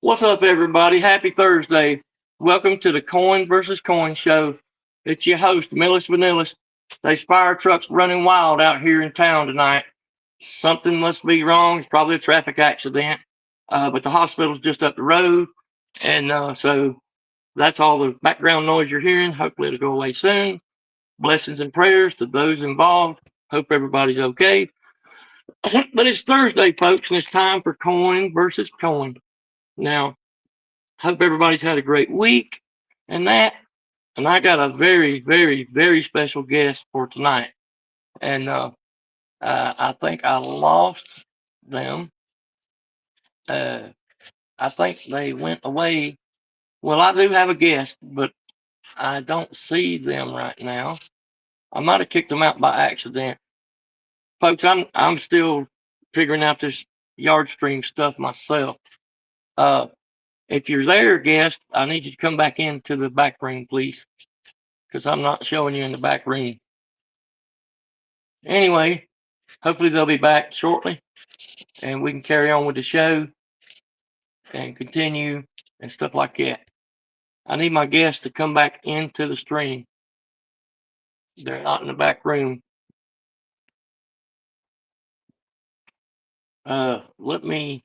What's up, everybody? Happy Thursday. Welcome to the Coin versus Coin Show. It's your host, Millis Vanillis. These fire trucks running wild out here in town tonight. Something must be wrong. It's probably a traffic accident. But the hospital's just up the road. And so that's all the background noise you're hearing. Hopefully it'll go away soon. Blessings and prayers to those involved. Hope everybody's okay. But it's Thursday, folks, and it's time for Coin versus Coin. Now, hope everybody's had a great week and that. And I got a very, very, very special guest for tonight. And I think I lost them. Uh, I think they went away. Well, I do have a guest, but I don't see them right now. I might have kicked them out by accident. Folks, I'm still figuring out this yard stream stuff myself. Uh, if you're there, guest, I need you to come back into the back room, please, because I'm not showing you in the back room. Anyway, hopefully they'll be back shortly and we can carry on with the show and continue and stuff like that. I need my guests to come back into the stream. They're not in the back room. Let me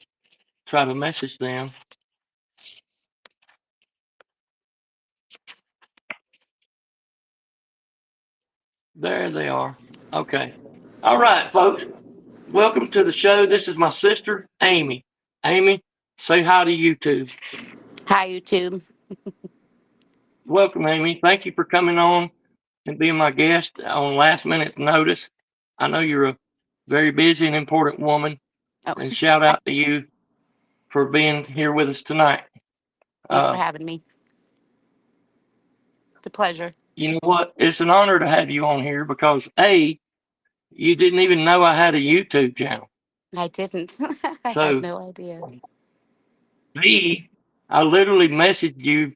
try to message them. There they are. Okay. All right, folks. Welcome to the show. This is my sister, Amy. Amy, say hi to YouTube. Hi, YouTube. Welcome, Amy. Thank you for coming on and being my guest on last minute's notice. I know you're a very busy and important woman, Oh, and shout out to you for being here with us tonight. thanks for Uh, having me. It's a pleasure. you know what? It's an honor to have you on here because A, you didn't even know I had a YouTube channel. I didn't. I had So no idea. B, I literally messaged you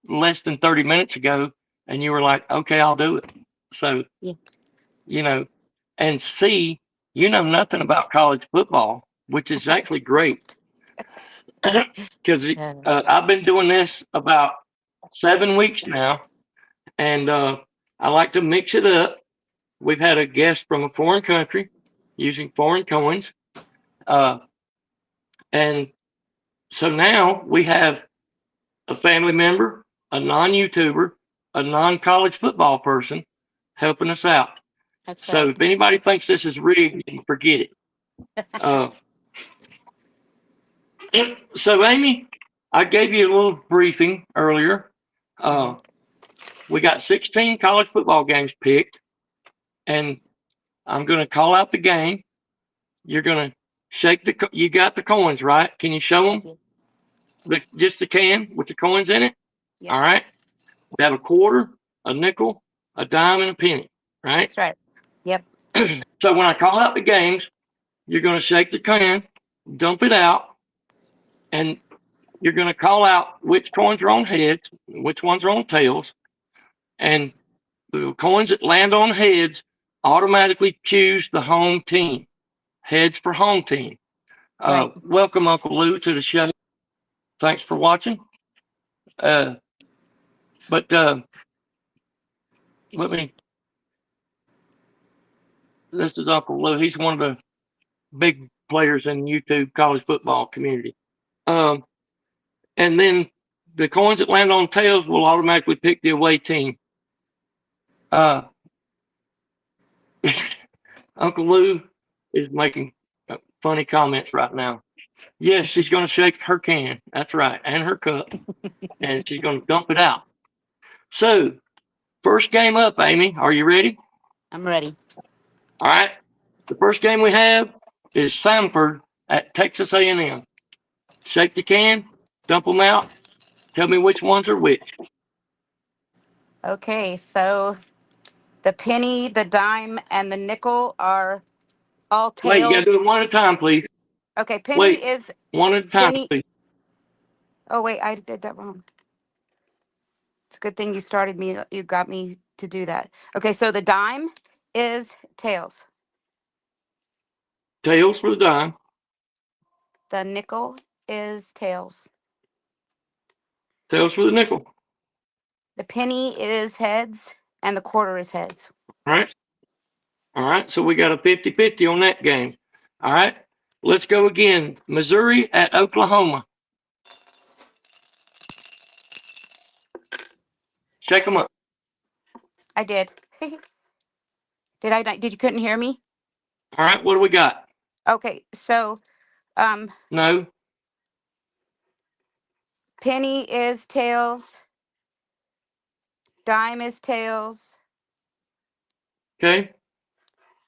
less than 30 minutes ago and you were like, okay, I'll do it. So, Yeah. you know, and C, you know nothing about college football, which is actually great because I've been doing this about 7 weeks now, and I like to mix it up. We've had a guest from a foreign country using foreign coins, uh, and so now we have a family member, a non-YouTuber, a non-college football person helping us out. That's So right. if anybody thinks this is rigged, forget it. Uh, so Amy, I gave you a little briefing earlier. Hmm. Uh, we got 16 college football games picked, and I'm going to call out the game. You're going to shake the. You got the coins, right? Can you show I them? did. Just the can with the coins in it. Yep. All right. We have a quarter, a nickel, a dime, and a penny. Right. That's right. Yep. So when I call out the games, you're going to shake the can, dump it out, and you're going to call out which coins are on heads, which ones are on tails, and the coins that land on heads automatically choose the home team. Heads for home team. Right. Welcome, Uncle Lou, to the show. Thanks for watching. Uh, but let me. This is Uncle Lou. He's one of the big players in YouTube college football community. Um, and then the coins that land on tails will automatically pick the away team. Uh, Uncle Lou is making funny comments right now. Yes, she's going to shake her can. That's right, and her cup, and she's going to dump it out. So, first game up, Amy. Are you ready? I'm ready. All right. The first game we have is Samford at Texas A&M. Shake the can, dump them out. Tell me which ones are which. Okay. So the penny, the dime, and the nickel are all Wait, you got to do tails. it one at a time, please. Okay. Wait, Penny is one at a time, penny. please. Oh, wait. I did that wrong. It's a good thing you started me. You got me to do that. Okay. So the dime is tails. Tails for the dime. The nickel is tails. Tails for the nickel. The penny is heads, and the quarter is heads. All right. All right. So we got a 50-50 on that game. All right. Let's go again. Missouri at Oklahoma. Shake them up. I did. Did I not? Did you couldn't hear me? All right. What do we got? Okay, so No. penny is tails, dime is tails, Okay.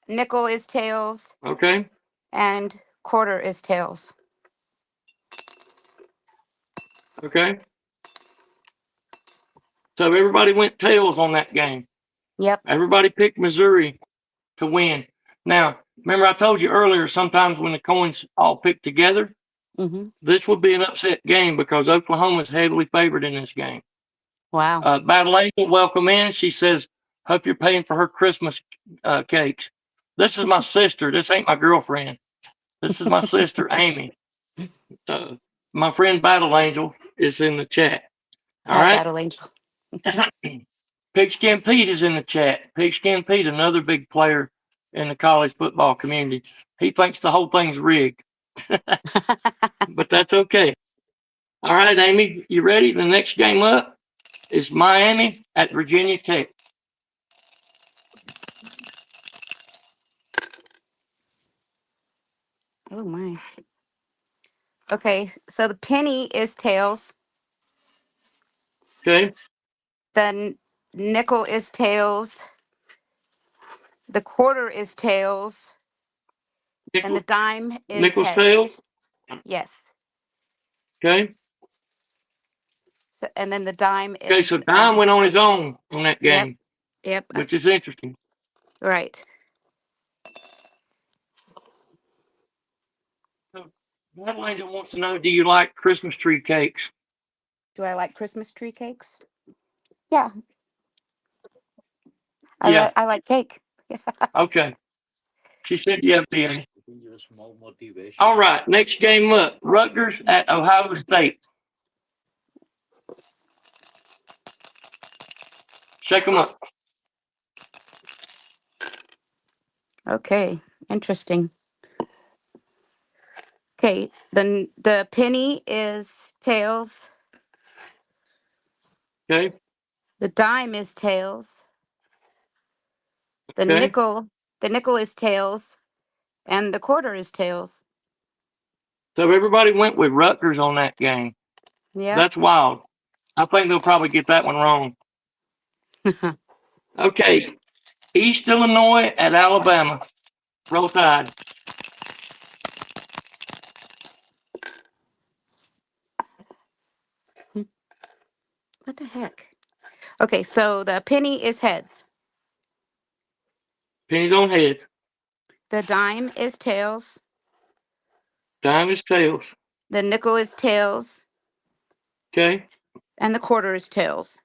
nickel is tails, Okay. and quarter is tails. Okay. So everybody went tails on that game. Yep. Everybody picked Missouri to win. Now, remember I told you earlier, sometimes when the coins all pick together, Mm-hmm. this would be an upset game because Oklahoma is heavily favored in this game. Wow. Battle Angel, welcome in. She says, hope you're paying for her Christmas cakes. This is my sister. This ain't my girlfriend. This is my sister, Amy. My friend Battle Angel is in the chat. All Hi, right. Battle Angel. Pigskin Pete is in the chat. Pigskin Pete, another big player in the college football community. He thinks the whole thing's rigged, but that's okay. All right, Amy, you ready? The next game up is Miami at Virginia Tech. Oh my. Okay, so the penny is tails. Okay. The nickel is tails. The quarter is tails, and the dime is Nickel's heads. tails. Yes. Okay. So, and then the dime Okay, so is Dime went on his own on that Yep. game, Yep. which is interesting. Right. So Battle Angel wants to know, do you like Christmas tree cakes? Do I like Christmas tree cakes? Yeah. Yeah. I like cake. Okay. She said, yeah, Ben. All right, next game up, Rutgers at Ohio State. Shake them up. Okay. Interesting. Okay. The penny is tails. Okay. The dime is tails. The Okay. nickel is tails, and the quarter is tails. So everybody went with Rutgers on that game. Yep. That's wild. I think they'll probably get that one wrong. Okay. East Illinois at Alabama. Roll Tide. What the heck? Okay, so the penny is heads. Pennies on heads. The dime is tails. Dime is tails. The nickel is tails, Okay. and the quarter is tails.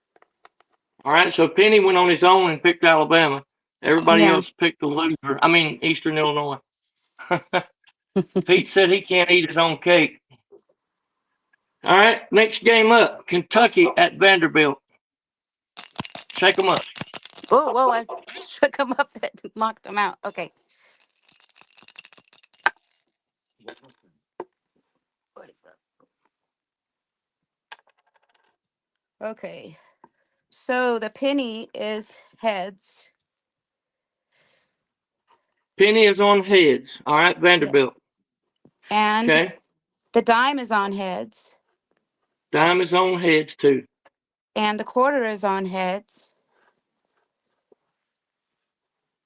All right. So Penny went on his own and picked Alabama. Everybody Yeah. else picked the loser. I mean, Eastern Illinois. Pete said he can't eat his own cake. All right. Next game up, Kentucky at Vanderbilt. Shake them up. Oh, whoa! I shook them up that knocked them out. Okay. Okay. So the penny is heads. Penny is on heads. All right. Vanderbilt. Yes. And Okay. the dime is on heads. Dime is on heads too. And the quarter is on heads.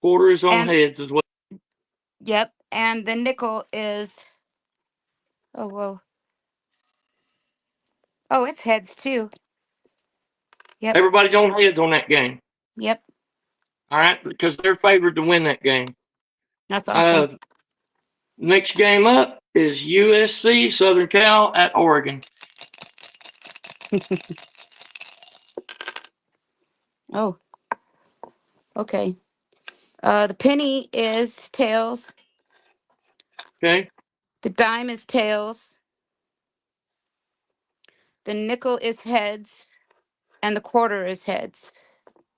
Quarter is on And heads as well. yep. And the nickel is oh whoa. Oh, it's heads too. Yep. Everybody's on heads on that game. Yep. All right. Because they're favored to win that game. That's awesome. Next game up is USC Southern Cal at Oregon. Oh, okay. The penny is tails. Okay. The dime is tails. The nickel is heads and the quarter is heads.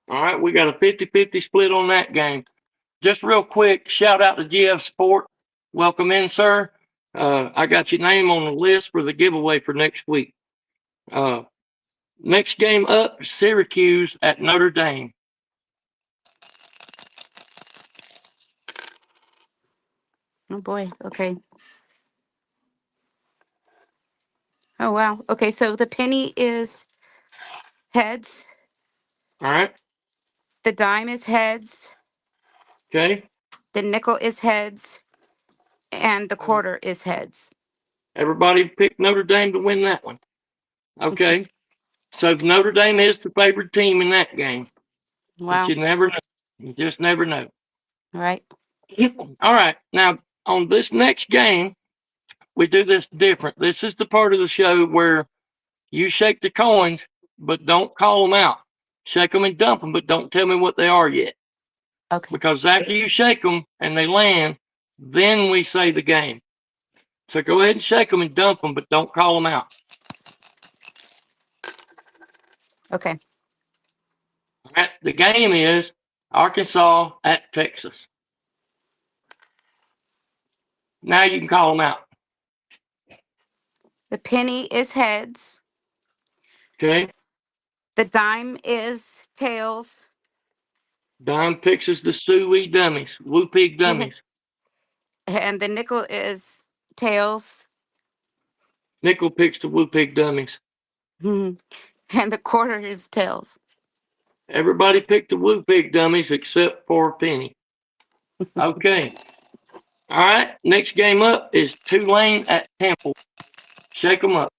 All right, we got a 50-50 split on that game. Just real quick, shout out to GF Sport. Welcome in, sir. I got your name on the list for the giveaway for next week. Next game up, Syracuse at Notre Dame. Oh boy. Okay. Oh wow. Okay, so the penny is heads. All right. The dime is heads. Okay. The nickel is heads. And the quarter is heads. Everybody picked Notre Dame to win that one. Okay. So Notre Dame is the favorite team in that game. But Wow. you never know. You just never know. All right. All right. Now, on this next game, we do this different. This is the part of the show where you shake the coins, but don't call them out. Shake them and dump them, but don't tell me what they are yet. Okay. Because after you shake them and they land, then we say the game. So go ahead and shake them and dump them, but don't call them out. Okay. All right. The game is Arkansas at Texas. Now you can call them out. The penny is heads. Okay. The dime is tails. Dime picks us the Suey dummies, Woo Pig dummies. And the nickel is tails. Nickel picks the Woo Pig dummies. And the quarter is tails. Everybody picked the Woo Pig dummies except for Penny. Okay. All right. Next game up is Tulane at Temple. Shake them up.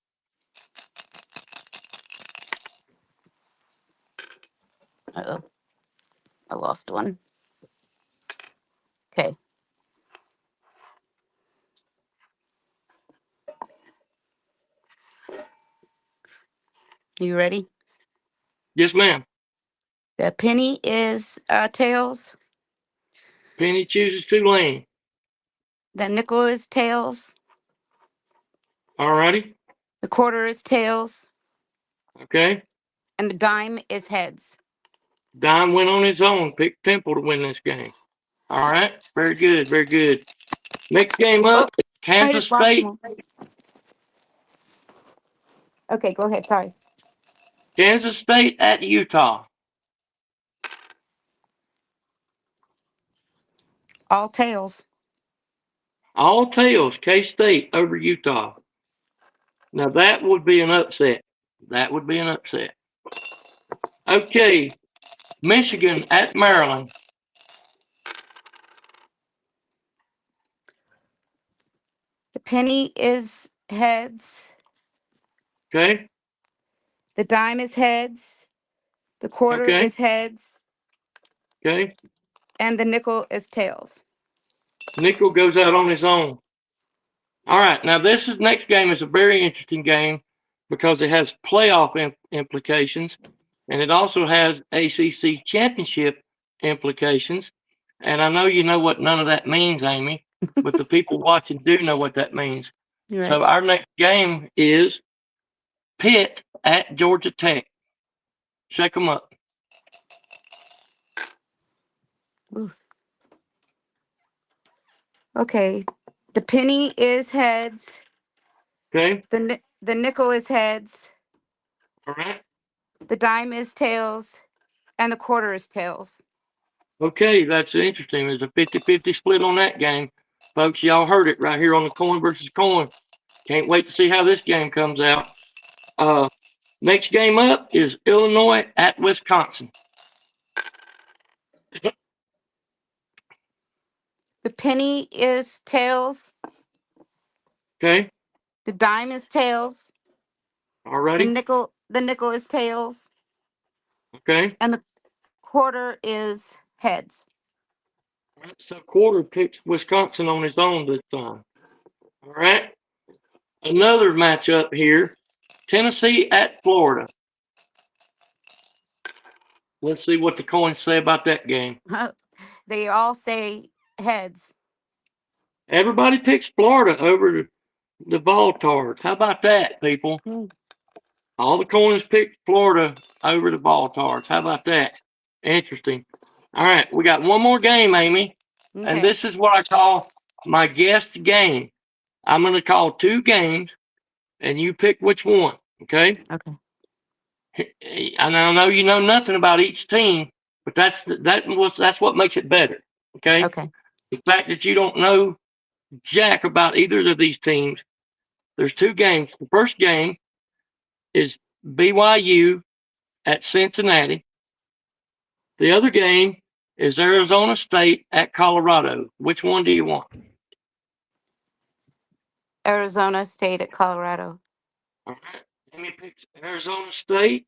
Uh-oh. I lost one. Okay. You ready? Yes, ma'am. The penny is tails. Penny chooses Tulane. The nickel is tails. All righty. The quarter is tails. Okay. And the dime is heads. Dime went on his own, picked Temple to win this game. All right. Very good. Very good. Next game Oh, up, I Kansas just lost State. one. Okay, go ahead. Sorry. Kansas State at Utah. All tails. All tails, K-State over Utah. Now that would be an upset. That would be an upset. Okay, Michigan at Maryland. The penny is heads. Okay, The dime is heads. The quarter okay, is heads. okay. And the nickel is tails. Nickel goes out on his own. All right, now this next game is a very interesting game because it has playoff implications, and it also has ACC championship implications. And I know you know what none of that means, Amy, but the people watching do know what that means. You're So right. our next game is Pitt at Georgia Tech. Shake them up. Ooh. Okay. The penny is heads. Okay. The nickel is heads. All right. The dime is tails. And the quarter is tails. Okay, that's interesting. There's a 50-50 split on that game. Folks, y'all heard it right here on the Coin versus Coin. Can't wait to see how this game comes out. Next game up is Illinois at Wisconsin. The penny is tails. Okay. The dime is tails. Alrighty. The nickel is tails. Okay. And the quarter is heads. All right, so quarter picks Wisconsin on his own this time. All right. Another matchup here. Tennessee at Florida. Let's see what the coins say about that game. They all say heads. Everybody picks Florida over the Voltards. How about that, people? All the coins picked Florida over the Baltars. How about that? Interesting. All right, we got one more game, Amy, and Okay. this is what I call my guest game. I'm going to call two games, and you pick which one. Okay? Okay. And I know you know nothing about each team, but that's what makes it better. Okay? Okay. The fact that you don't know jack about either of these teams. There's two games. The first game is BYU at Cincinnati. The other game is Arizona State at Colorado. Which one do you want? Arizona State at Colorado. All right. Let me pick Arizona State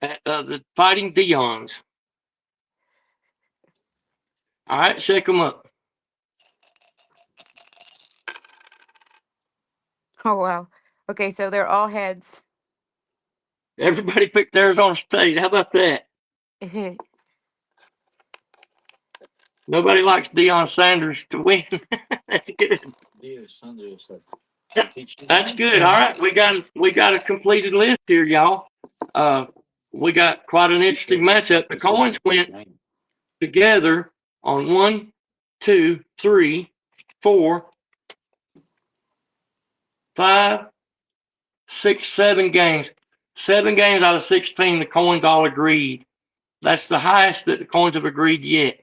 at the Fighting Dions. All right, shake them up. Oh wow. Okay, so they're all heads. Everybody picked Arizona State. How about that? Nobody likes Deion Sanders to win. That's good. That's good. All right, we got a completed list here, y'all. Uh, we got quite an interesting matchup. The coins went together on 1, 2, 3, 4, 5, 6, 7 games. 7 games out of 16, the coins all agreed. That's the highest that the coins have agreed yet.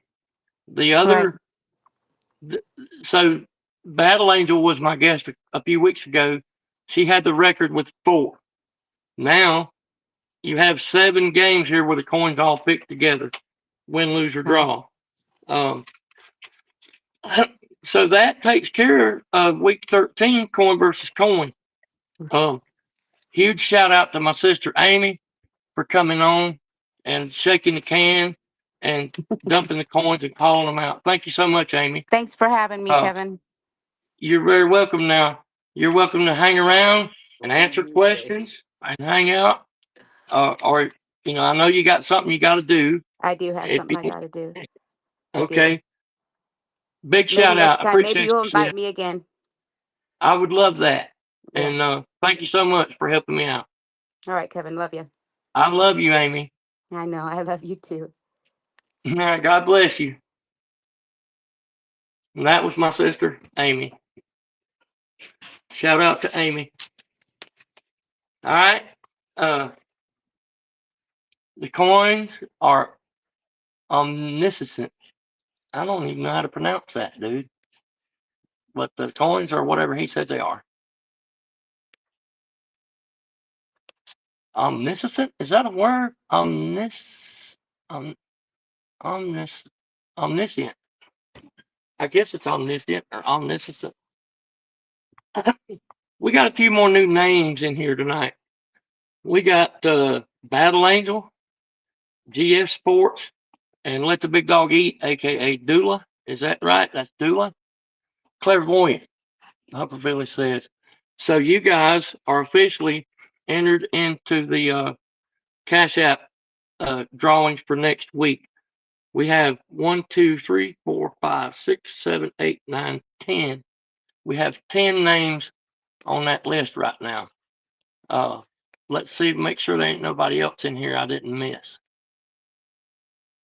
The Right. other, so Battle Angel was my guest a few weeks ago. She had the record with 4. Now you have 7 games here where the coins all picked together, win, lose, or Right. draw. Um, so that takes care of week 13, coin versus coin. Um, huge shout out to my sister Amy for coming on and shaking the can and dumping the coins and calling them out. Thank you so much, Amy. Thanks for having me, Uh, Kevin. you're very welcome now. You're welcome to hang around and answer questions and hang out. Or, I know you got something you got to do. I do have If something you, I got to do. I do. okay. Big Maybe shout next out. time. Maybe Appreciate you'll you, sis. invite me again. I would love that. Yeah. And thank you so much for helping me out. All right, Kevin. Love you. I love you, Amy. I know. I love you too. God bless you. And that was my sister, Amy. Shout out to Amy. All right. Uh, the coins are omniscient. I don't even know how to pronounce that, dude. But the coins are whatever he said they are. Omniscient? Is that a word? Um, omnis, omniscient. I guess it's omniscient or omniscient. We got a few more new names in here tonight. We got Battle Angel, GF Sports, and Let the Big Dog Eat, aka Dula. Is that right? That's Dula. Clairvoyant, Upper Village says. So you guys are officially entered into the Cash App drawings for next week. We have 1, 2, 3, 4, 5, 6, 7, 8, 9, 10. We have 10 names on that list right now. Let's see, make sure there ain't nobody else in here I didn't miss.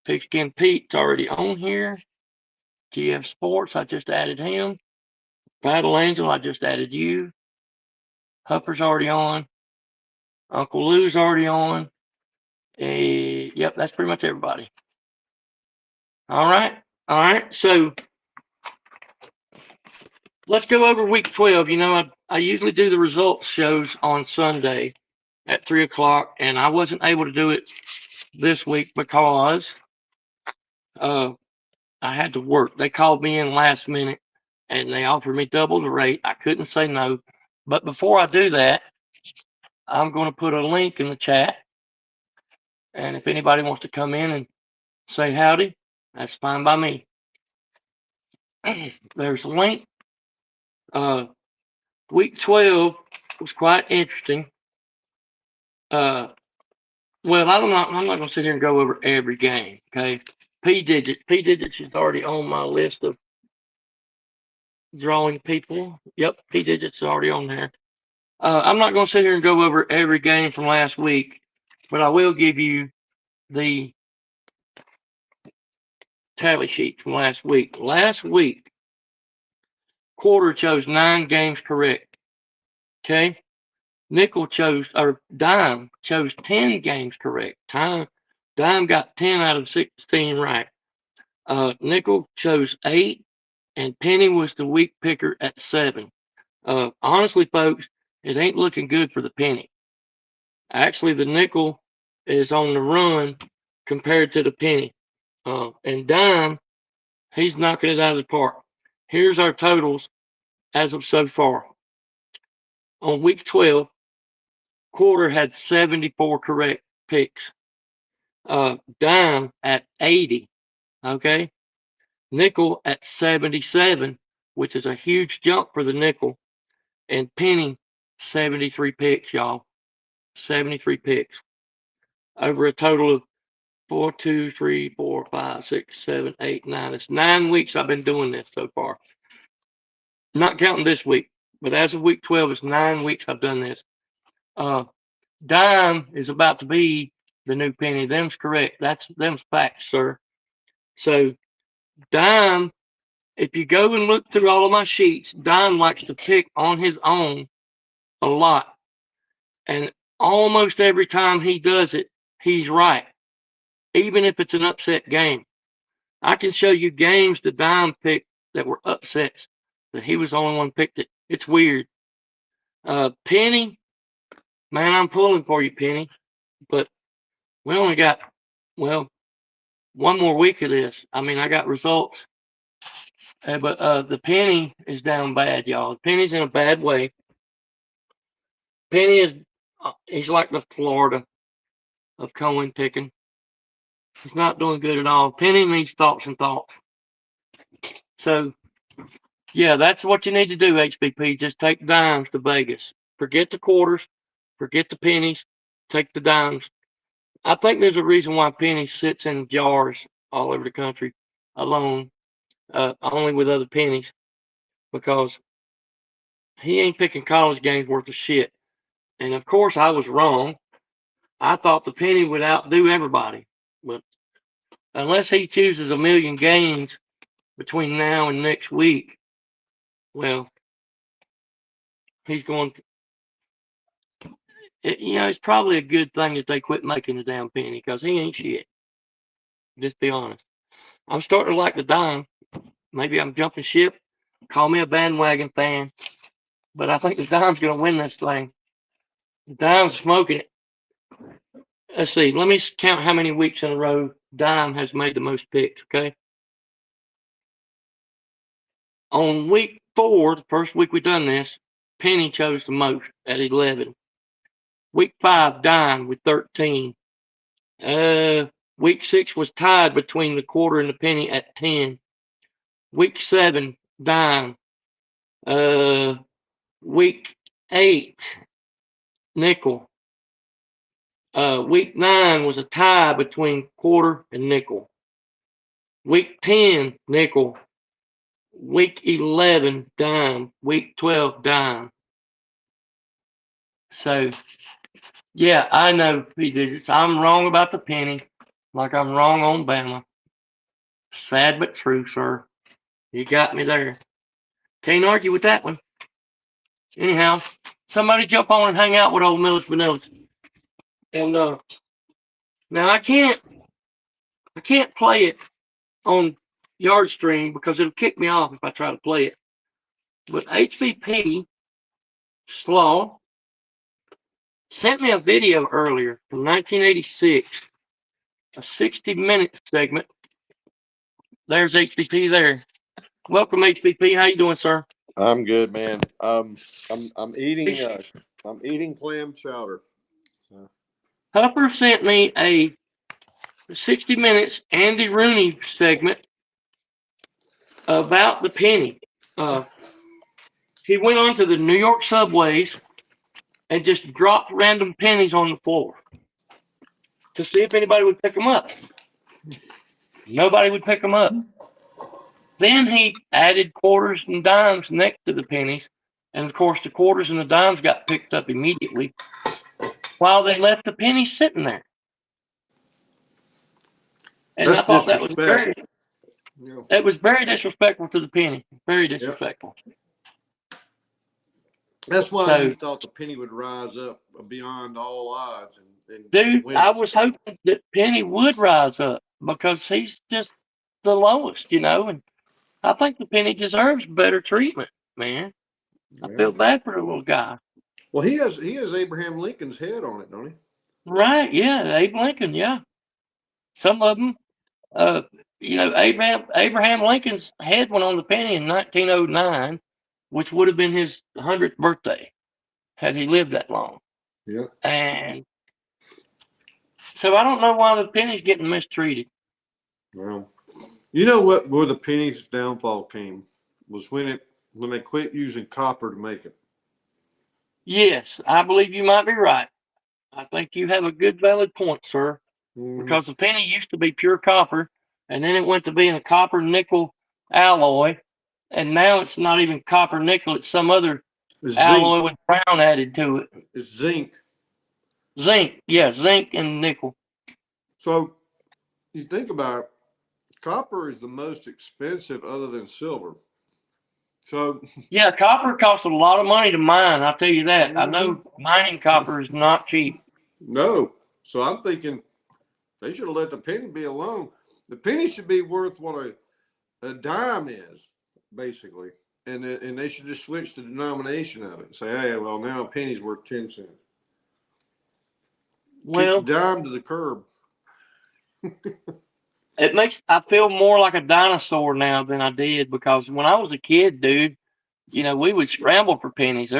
Pigskin Pete's already on here. GF Sports, I just added him. Battle Angel, I just added you. Hupper's already on. Uncle Lou's already on. Yep, that's pretty much everybody. All right. All right. So let's go over week 12. I usually do the results shows on Sunday at 3 o'clock, and I wasn't able to do it this week because uh, I had to work. They called me in last minute and they offered me double the rate. I couldn't say no. But before I do that, I'm going to put a link in the chat. And if anybody wants to come in and say howdy, that's fine by me. There's a link. Week 12 was quite interesting. Well, I'm not going to sit here and go over every game. Okay. P digits is already on my list of drawing people. Yep, P digits is already on there. I'm not going to sit here and go over every game from last week, but I will give you the tally sheet from last week. Last week, quarter chose 9 games correct. Okay. Nickel chose, or dime chose 10 games correct. Dime got 10 out of 16 right. Nickel chose 8, and Penny was the weak picker at 7. Honestly, folks, it ain't looking good for the Penny. Actually, the nickel is on the run compared to the penny. And dime, he's knocking it out of the park. Here's our totals as of so far. On week 12, quarter had 74 correct picks. Dime at 80. Okay. Nickel at 77, which is a huge jump for the nickel. And penny, 73 picks, y'all. 73 picks. Over a total of 4, 2, 3, 4, 5, 6, 7, 8, 9. It's 9 weeks I've been doing this so far. Not counting this week, but as of week 12, it's 9 weeks I've done this. Dime is about to be the new penny. Them's correct. Them's facts, sir. So Dime, if you go and look through all of my sheets, Dime likes to pick on his own a lot. And almost every time he does it, he's right. Even if it's an upset game. I can show you games the Dime picked that were upsets, that he was the only one picked it. It's weird. Penny, man, I'm pulling for you, Penny. But we only got, well, one more week of this. I mean, I got results. But the Penny is down bad, y'all. Penny's in a bad way. Penny is, he's like the Florida of coin picking. He's not doing good at all. Penny needs thoughts and thoughts. So, yeah, that's what you need to do, HBP. Just take dimes to Vegas. Forget the quarters, forget the pennies, take the dimes. I think there's a reason why penny sits in jars all over the country alone, only with other pennies, because he ain't picking college games worth of shit. And of course, I was wrong. I thought the penny would outdo everybody, but unless he chooses a million games between now and next week, well, he's going. It's probably a good thing that they quit making the damn penny because he ain't shit. Just be honest. I'm starting to like the dime. Maybe I'm jumping ship. Call me a bandwagon fan, but I think the dime's going to win this thing. The dime's smoking it. Let's see. Let me count how many weeks in a row dime has made the most picks. Okay. On week 4, the first week we done this, penny chose the most at 11. Week 5, dime with 13. Week 6 was tied between the quarter and the penny at 10. Week 7, dime. Week 8, nickel. Week 9 was a tie between quarter and nickel. Week 10, nickel. Week 11, dime. Week 12, dime. So, yeah, I know, P. Digits. I'm wrong about the penny, like I'm wrong on Bama. Sad but true, sir. You got me there. Can't argue with that one. Anyhow, somebody jump on and hang out with old Millis Vanillas. And now I can't play it on Yardstream because it'll kick me off if I try to play it. But HVP Slaw sent me a video earlier from 1986, a 60-minute segment. There's HVP there. Welcome, HVP. How you doing, sir? I'm good, man. I'm eating clam chowder. Hupper sent me a 60 minutes Andy Rooney segment about the penny. He went on to the New York subways and just dropped random pennies on the floor to see if anybody would pick them up. Nobody would pick them up. Then he added quarters and dimes next to the pennies And of course, the quarters and the dimes got picked up immediately, while they left the penny sitting there. And I That's thought that was disrespect. Yeah. it was very disrespectful to the penny. Very disrespectful. That's why So, you thought the penny would rise up beyond all odds. And dude, win. I was hoping that Penny would rise up because he's just the lowest, and I think the penny deserves better treatment, man. I Yeah. feel bad for the little guy. Well, he has Abraham Lincoln's head on it, don't he? Right, yeah, Abe Lincoln, yeah. Some of them, Abraham Lincoln's head went on the penny in 1909, which would have been his 100th birthday had he lived that long. Yeah. And so I don't know why the penny's getting mistreated. Well, you know where the penny's downfall came was when they quit using copper to make it. Yes, I believe you might be right. I think you have a good valid point, sir. Because the penny used to be pure copper, and then it went to being a copper nickel alloy, and now it's not even copper nickel; it's some other alloy with brown added to it. It's zinc. Zinc, yeah, zinc and nickel. So you think about it, copper is the most expensive other than silver. So yeah, copper costs a lot of money to mine. I'll tell you that. I know mining copper is not cheap. No, so I'm thinking they should have let the penny be alone. The penny should be worth what a dime is, basically, and they should just switch the denomination of it and say, hey, well, now a penny's worth 10 cents. Well, kick the dime to the curb. I feel more like a dinosaur now than I did, because when I was a kid, dude, we would scramble for pennies.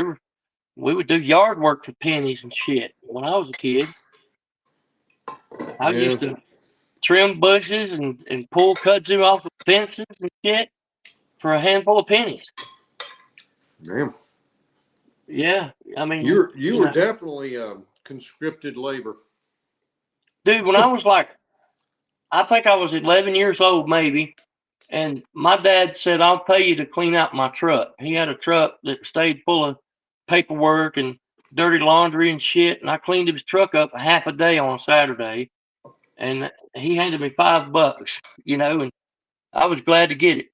We would do yard work for pennies and shit. When I was a kid, I used to trim bushes and pull kudzu off of fences and shit for a handful of pennies. Damn. Yeah, I mean, you were definitely conscripted labor. Dude, when I was like, I think I was 11 years old maybe, and my dad said, I'll pay you to clean out my truck. He had a truck that stayed full of paperwork and dirty laundry and shit, and I cleaned his truck up a half a day on a Saturday, and he handed me $5, and I was glad to get it.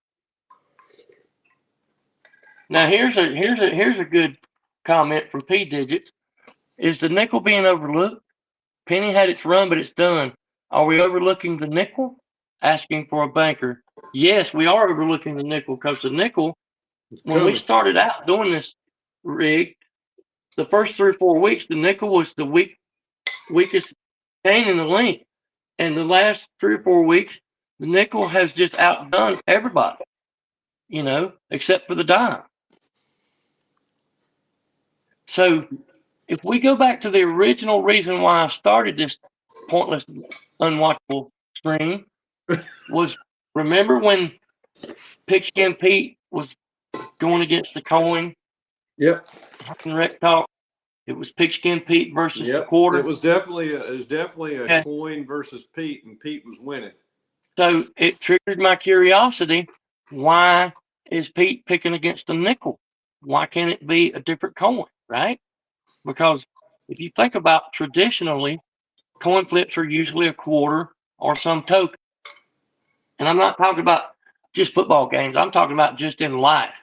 Now here's a good comment from P Digits. Is the nickel being overlooked? Penny had its run, but it's done. Are we overlooking the nickel? Asking for a banker. Yes, we are overlooking the nickel, because the nickel, when we started out doing this rig, the first 3 or 4 weeks, the nickel was the weakest chain in the link. And the last 3 or 4 weeks, the nickel has just outdone everybody, except for the dime. So if we go back to the original reason why I started this pointless, unwatchable stream, was, remember when Pigskin Pete was going against the coin? Yep. Rec Talk. It was Pigskin Pete versus the quarter. It was definitely a coin versus Pete, and Pete was winning. So it triggered my curiosity. Why is Pete picking against a nickel? Why can't it be a different coin, right? Because if you think about traditionally, coin flips are usually a quarter or some token. And I'm not talking about just football games. I'm talking about just in life.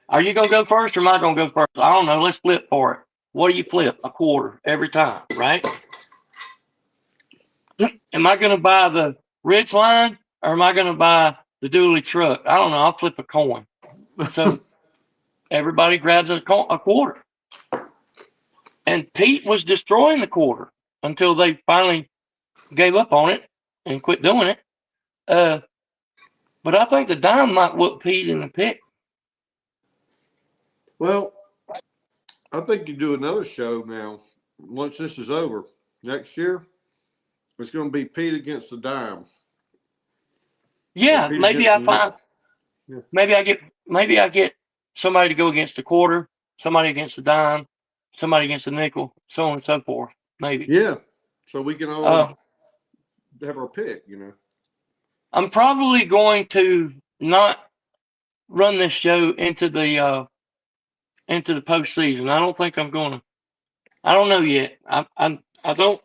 Are you going to go first or am I going to go first? I don't know. Let's flip for it. What do you flip? A quarter every time, right? Am I going to buy the Ridge Line or am I going to buy the Dooley truck? I don't know. I'll flip a coin. So everybody grabs a quarter. And Pete was destroying the quarter until they finally gave up on it and quit doing it. But I think the dime might whoop Pete in the pick. Well, I think you do another show now. Once this is over next year, it's going to be Pete against the dime. Yeah, maybe I find. Yeah. Maybe I get somebody to go against the quarter, somebody against the dime, somebody against the nickel, so on and so forth. Maybe. Yeah. So we can all have our pick. I'm probably going to not run this show into the into the postseason. I don't think I'm going to. I don't know yet. I don't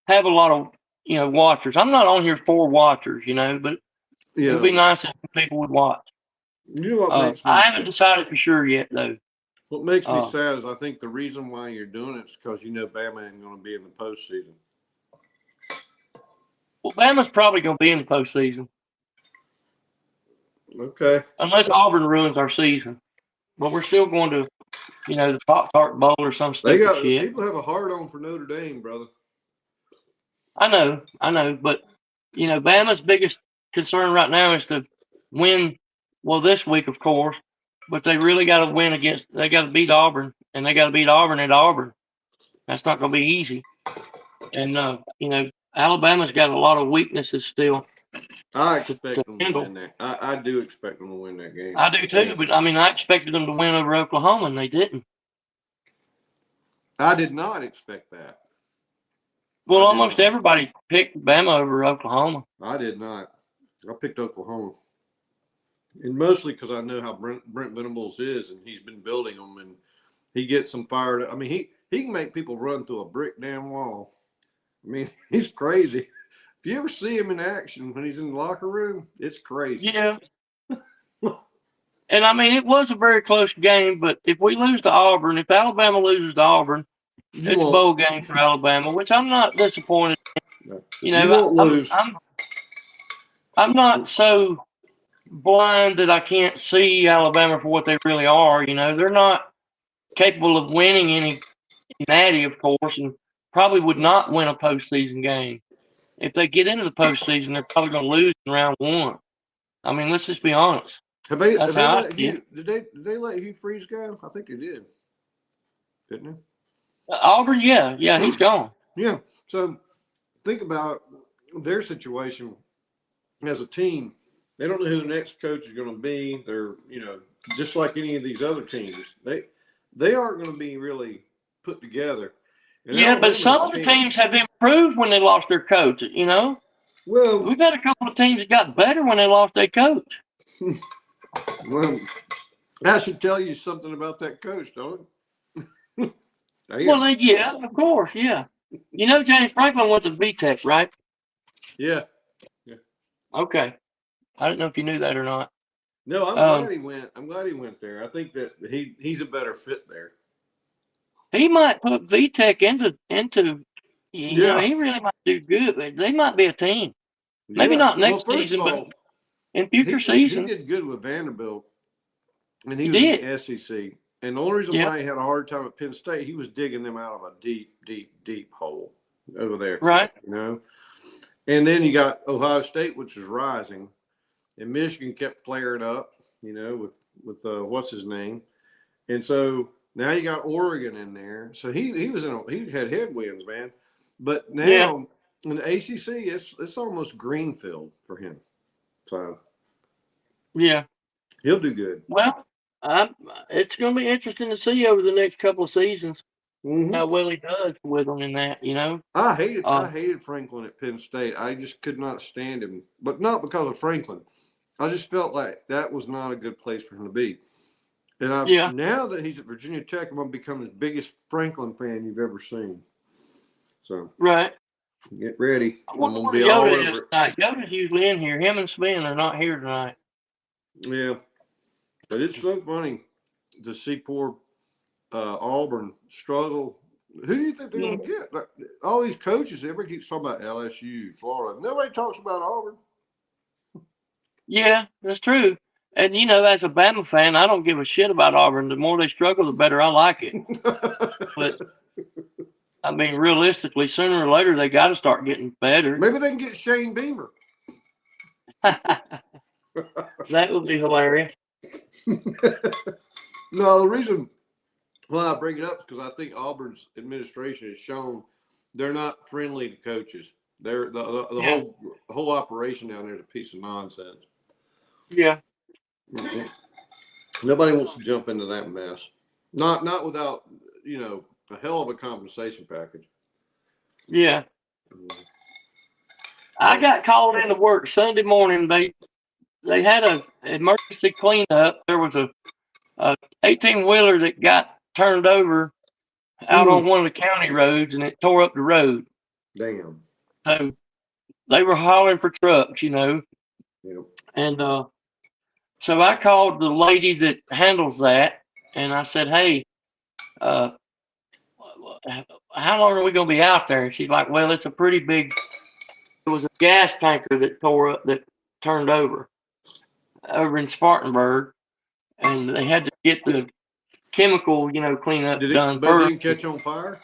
have a lot of watchers. I'm not on here for watchers, but it would Yeah. be nice if people would watch. You know what makes I me haven't decided for sure yet though. sad is I think the reason why you're doing it is because Bama ain't going to be in the postseason. Well, Bama's probably going to be in the postseason. Okay. Unless Auburn ruins our season. But we're still going to, the Pop-Tart Bowl or some stupid shit. People have a hard on for Notre Dame, brother. I know. But, Bama's biggest concern right now is to win, well, this week, of course. But they really got to win they got to beat Auburn. And they got to beat Auburn at Auburn. That's not going to be easy. And, Alabama's got a lot of weaknesses still. I expect them to win that. I do expect them to win that game. I do too, but I expected them to win over Oklahoma, and they didn't. I did not expect that. Well, almost everybody picked Bama over Oklahoma. I did not. I picked Oklahoma, and mostly because I know how Brent Venables is, and he's been building them, and he gets them fired up. I mean, he can make people run through a brick damn wall. I mean, he's crazy. If you ever see him in action when he's in the locker room, it's crazy. Yeah. And, it was a very close game, but if we lose to Auburn, if Alabama loses to Auburn, it's a bowl game for Alabama, which I'm not disappointed in. You won't lose. I'm not so blind that I can't see Alabama for what they really are. They're not capable of winning any natty, of course, and probably would not win a postseason game. If they get into the postseason, they're probably going to lose in round one. Let's just be honest. Did they let Hugh Freeze go? I think they did. Didn't they? Auburn, yeah, he's gone. Yeah. So think about their situation as a team. They don't know who the next coach is going to be. They're, just like any of these other teams. They aren't going to be really put together. And yeah, but some of the teams have improved when they lost their coach, Well, we've had a couple of teams that got better when they lost their coach. Well, I should tell you something about that coach, don't it? Well, yeah, of course, yeah. James Franklin went to VTech, right? Yeah. Okay. I don't know if you knew that or not. No, I'm glad he went. I'm glad he went there. I think that he's a better fit there. He might put VTech into he really might do good. They might be a team. Maybe not next season, but in future seasons. He did good with Vanderbilt, and he was in the SEC. And the only reason why he had a hard time at Penn State, he was digging them out of a deep, deep, deep hole over there. Right. And then you got Ohio State, which is rising, and Michigan kept flaring up, with what's his name. And so now you got Oregon in there. So he had headwinds, man. But now in the ACC, it's almost greenfield for him. So yeah, he'll do good. Well, it's going to be interesting to see over the next couple of seasons how well he does with them in that. I hated Franklin at Penn State. I just could not stand him, but not because of Franklin. I just felt like that was not a good place for him to be. And now that he's at Virginia Tech, I'm going to become his biggest Franklin fan you've ever seen. So right. Get ready. I'm going to be all over it. Yoda's usually in here. Him and Sven are not here tonight. Yeah. But it's so funny to see poor Auburn struggle. Who do you think they're going to get? Like, all these coaches, everybody keeps talking about LSU, Florida. Nobody talks about Auburn. Yeah, that's true. And, as a Bama fan, I don't give a shit about Auburn. The more they struggle, the better I like it. But, realistically, sooner or later, they got to start getting better. Maybe they can get Shane Beamer. That would be hilarious. No, the reason why I bring it up is because I think Auburn's administration has shown they're not friendly to coaches. They're the whole operation down there is a piece of nonsense. Yeah. Nobody wants to jump into that mess. Not without, a hell of a compensation package. Yeah. I got called into work Sunday morning. They had a emergency cleanup. There was a 18-wheeler that got turned over out on one of the county roads, and it tore up the road. Damn. So they were hauling for trucks, Yep. and so I called the lady that handles that, and I said, "Hey, how long are we gonna be out there?" And she's like, "Well, it's a pretty big. It was a gas tanker that tore up, that turned over in Spartanburg, and they had to get the chemical, cleanup done But it first." didn't catch on fire?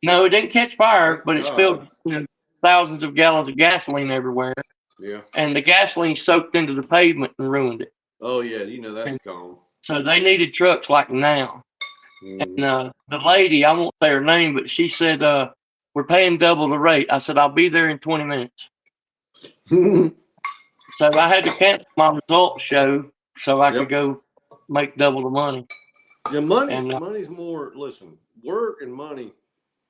No, it didn't catch fire, Thank but it God. spilled, thousands of gallons of gasoline everywhere, Yeah. and the gasoline soaked into the pavement and ruined it. Oh, yeah. That's And gone. so they needed trucks like now. And the lady, I won't say her name, but she said, "We're paying double the rate." I said, "I'll be there in 20 minutes." So I had to cancel my results show so I could go make double the money. Yeah, money's more. Listen, work and money.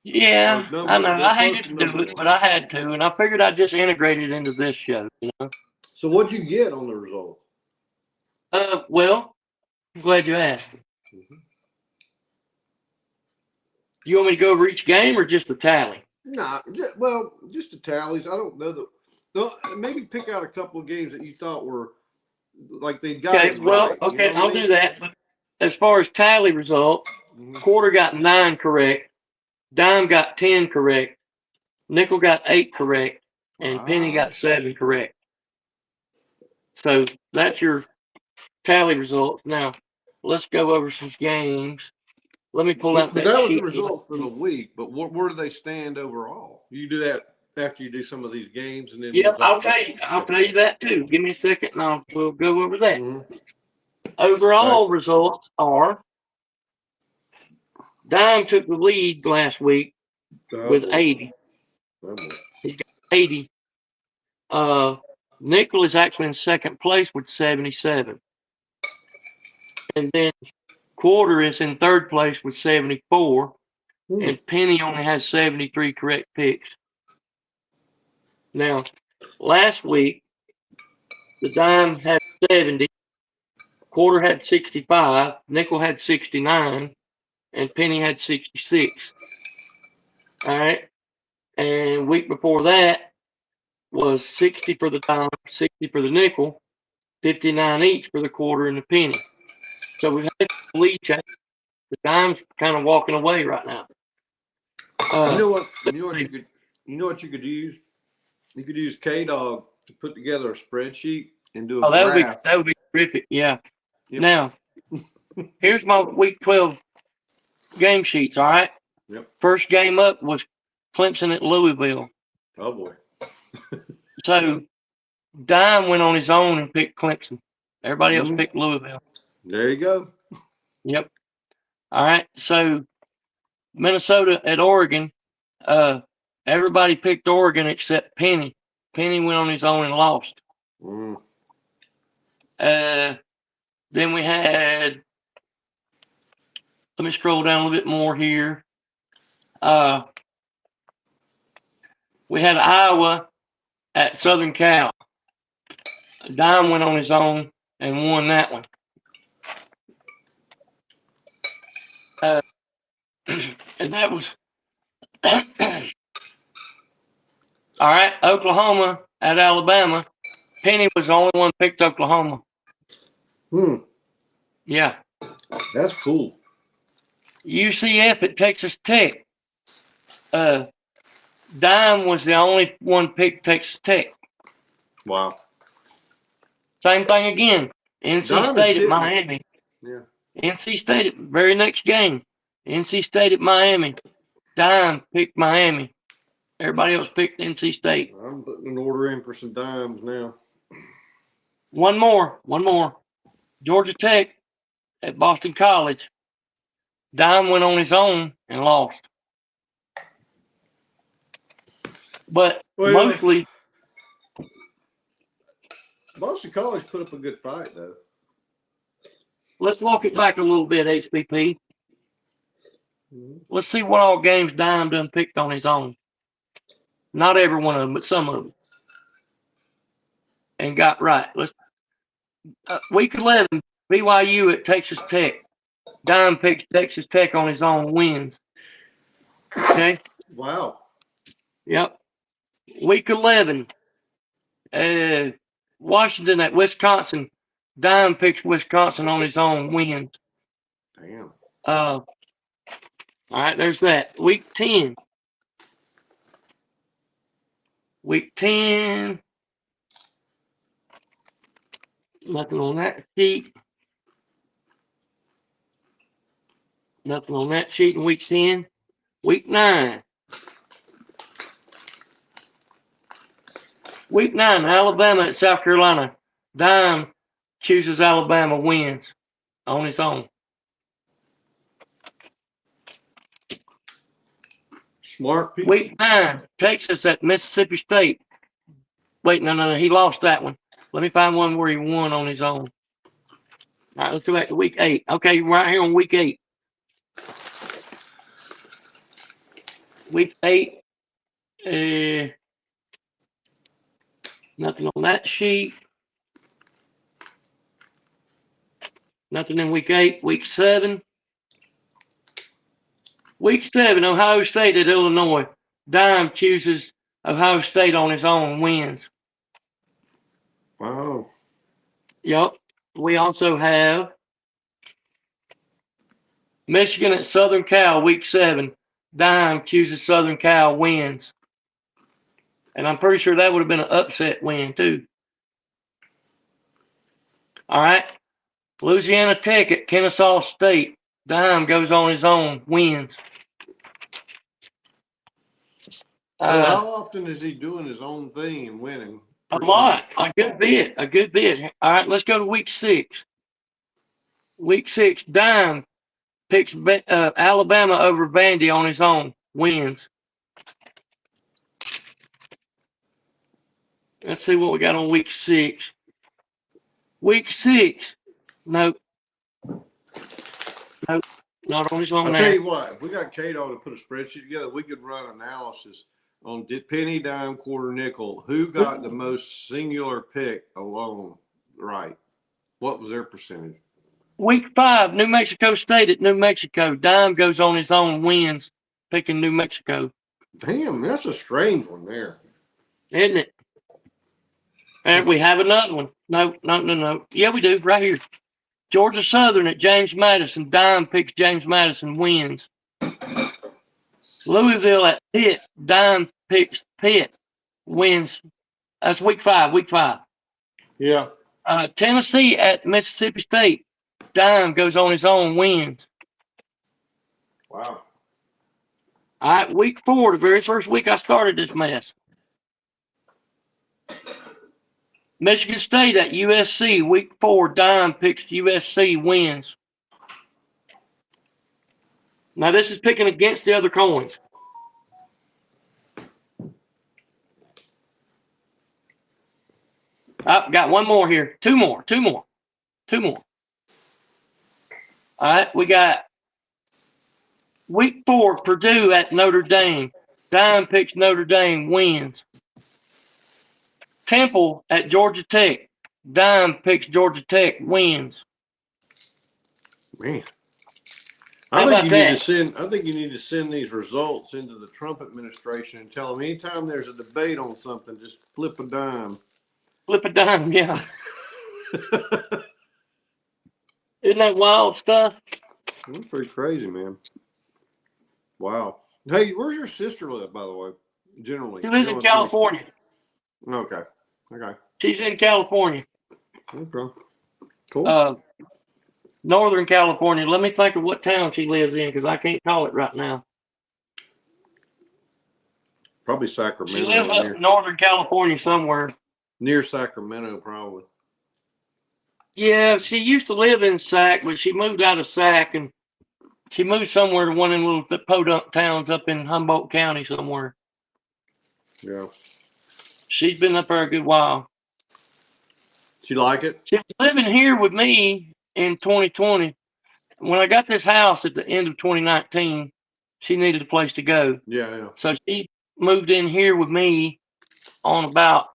Yeah, I know. They're I close hated to to do number it, one. but I had to, and I figured I'd just integrate it into this show. So what'd you get on the result? Well, I'm glad you asked. You want me to go over each game or just the tally? Nah, just the tallies. I don't know maybe pick out a couple of games that you thought were like they got Okay, it well, right. okay, I'll do that. But as far as tally results, quarter got 9 correct, dime got 10 correct, nickel got 8 correct, and penny got 7 correct. So that's your tally results. Now, let's go over some games. Let me pull out But that that was the sheet. results for the week. But where do they stand overall? You do that after you do some of these games, and then Yeah, we'll talk I'll tell you that too. Give me a second, and we'll go over that. Mm-hmm. Overall results are: Dime took the lead last week with 80. He's got 80. Nickel is actually in second place with 77. And then Quarter is in third place with 74. And Penny only has 73 correct picks. Now, last week, the Dime had 70, Quarter had 65, Nickel had 69, and Penny had 66. All right. And week before that was 60 for the Dime, 60 for the Nickel, 59 each for the Quarter and the Penny. So we've had a lead change. The Dime's kind of walking away right now. You know what you could use? You could use K-Dog to put together a spreadsheet and do a graph. That would be terrific. Yeah. Yep. Now, here's my week 12 game sheets. All right. Yep. First game up was Clemson at Louisville. Oh boy. So Dime went on his own and picked Clemson. Everybody else picked Louisville. There you go. Yep. All right. So Minnesota at Oregon. Everybody picked Oregon except Penny. Penny went on his own and lost. Then we had, let me scroll down a little bit more here. We had Iowa at Southern Cal. Dime went on his own and won that one. And that was all right. Oklahoma at Alabama. Penny was the only one picked Oklahoma. Yeah. That's cool. UCF at Texas Tech. Dime was the only one picked Texas Tech. Wow. Same thing again. NC State at Miami. Yeah. NC State at very next game. NC State at Miami. Dime picked Miami. Everybody else picked NC State. I'm putting an order in for some dimes now. One more. Georgia Tech at Boston College. Dime went on his own and lost. But mostly, Boston College put up a good fight, though. Let's walk it back a little bit, HBP. Let's see what all games Dime done picked on his own. Not every one of them, but some of them. And got right. Week 11, BYU at Texas Tech. Dime picks Texas Tech on his own, wins. Okay. Wow. Yep. Week 11. Washington at Wisconsin. Dime picks Wisconsin on his own, wins. Damn. All right, there's that. Week 10. Week 10. Nothing on that sheet. Nothing on that sheet in week 10. Week 9. Week 9, Alabama at South Carolina. Dime chooses Alabama, wins on his own. Smart people. Week 9, Texas at Mississippi State. Wait, no, he lost that one. Let me find one where he won on his own. All right, let's go back to week 8. Okay, right here on week 8. Week 8. Nothing on that sheet. Nothing in week 8. Week 7. Week 7, Ohio State at Illinois. Dime chooses Ohio State on his own, wins. Wow. Yep. We also have Michigan at Southern Cal, week 7. Dime chooses Southern Cal, wins. And I'm pretty sure that would have been an upset win, too. All right. Louisiana Tech at Kennesaw State. Dime goes on his own, wins. So how often is he doing his own thing and winning? A lot. A good bit. All right, let's go to week 6. Week 6, Dime picks Alabama over Vandy on his own, wins. Let's see what we got on week 6. Week 6. Nope. Not on his own. I'll tell you what, if we got Cato to put a spreadsheet together, we could run analysis on penny, dime, quarter, nickel. Who got the most singular pick alone right? What was their percentage? Week 5, New Mexico State at New Mexico. Dime goes on his own, wins, picking New Mexico. Damn, that's a strange one there. Isn't it? And we have another one. No. Yeah, we do, right here. Georgia Southern at James Madison. Dime picks James Madison, wins. Louisville at Pitt. Dime picks Pitt, wins. That's week 5. Yeah. Tennessee at Mississippi State. Dime goes on his own, wins. Wow. All right, week 4, the very first week I started this mess. Michigan State at USC, week 4. Dime picks USC, wins. Now this is picking against the other coins. Got one more here. Two more. All right, we got week 4, Purdue at Notre Dame. Dime picks Notre Dame, wins. Temple at Georgia Tech. Dime picks Georgia Tech, wins. Man. I think you need to send these results into the Trump administration and tell them anytime there's a debate on something, just flip a dime. Flip a dime, yeah. Isn't that wild stuff? That's pretty crazy, man. Wow. Hey, where's your sister live, by the way? Generally, She lives in California. Okay. She's in California. Okay. Cool. Northern California. Let me think of what town she lives in because I can't call it right now. Probably Sacramento. She lives up in Northern California somewhere. Near Sacramento, probably. Yeah, she used to live in Sac, but she moved out of Sac and she moved somewhere to one of them little podunk towns up in Humboldt County somewhere. Yeah. She's been up there a good while. She like it? She was living here with me in 2020. When I got this house at the end of 2019, she needed a place to go. Yeah. So she moved in here with me on about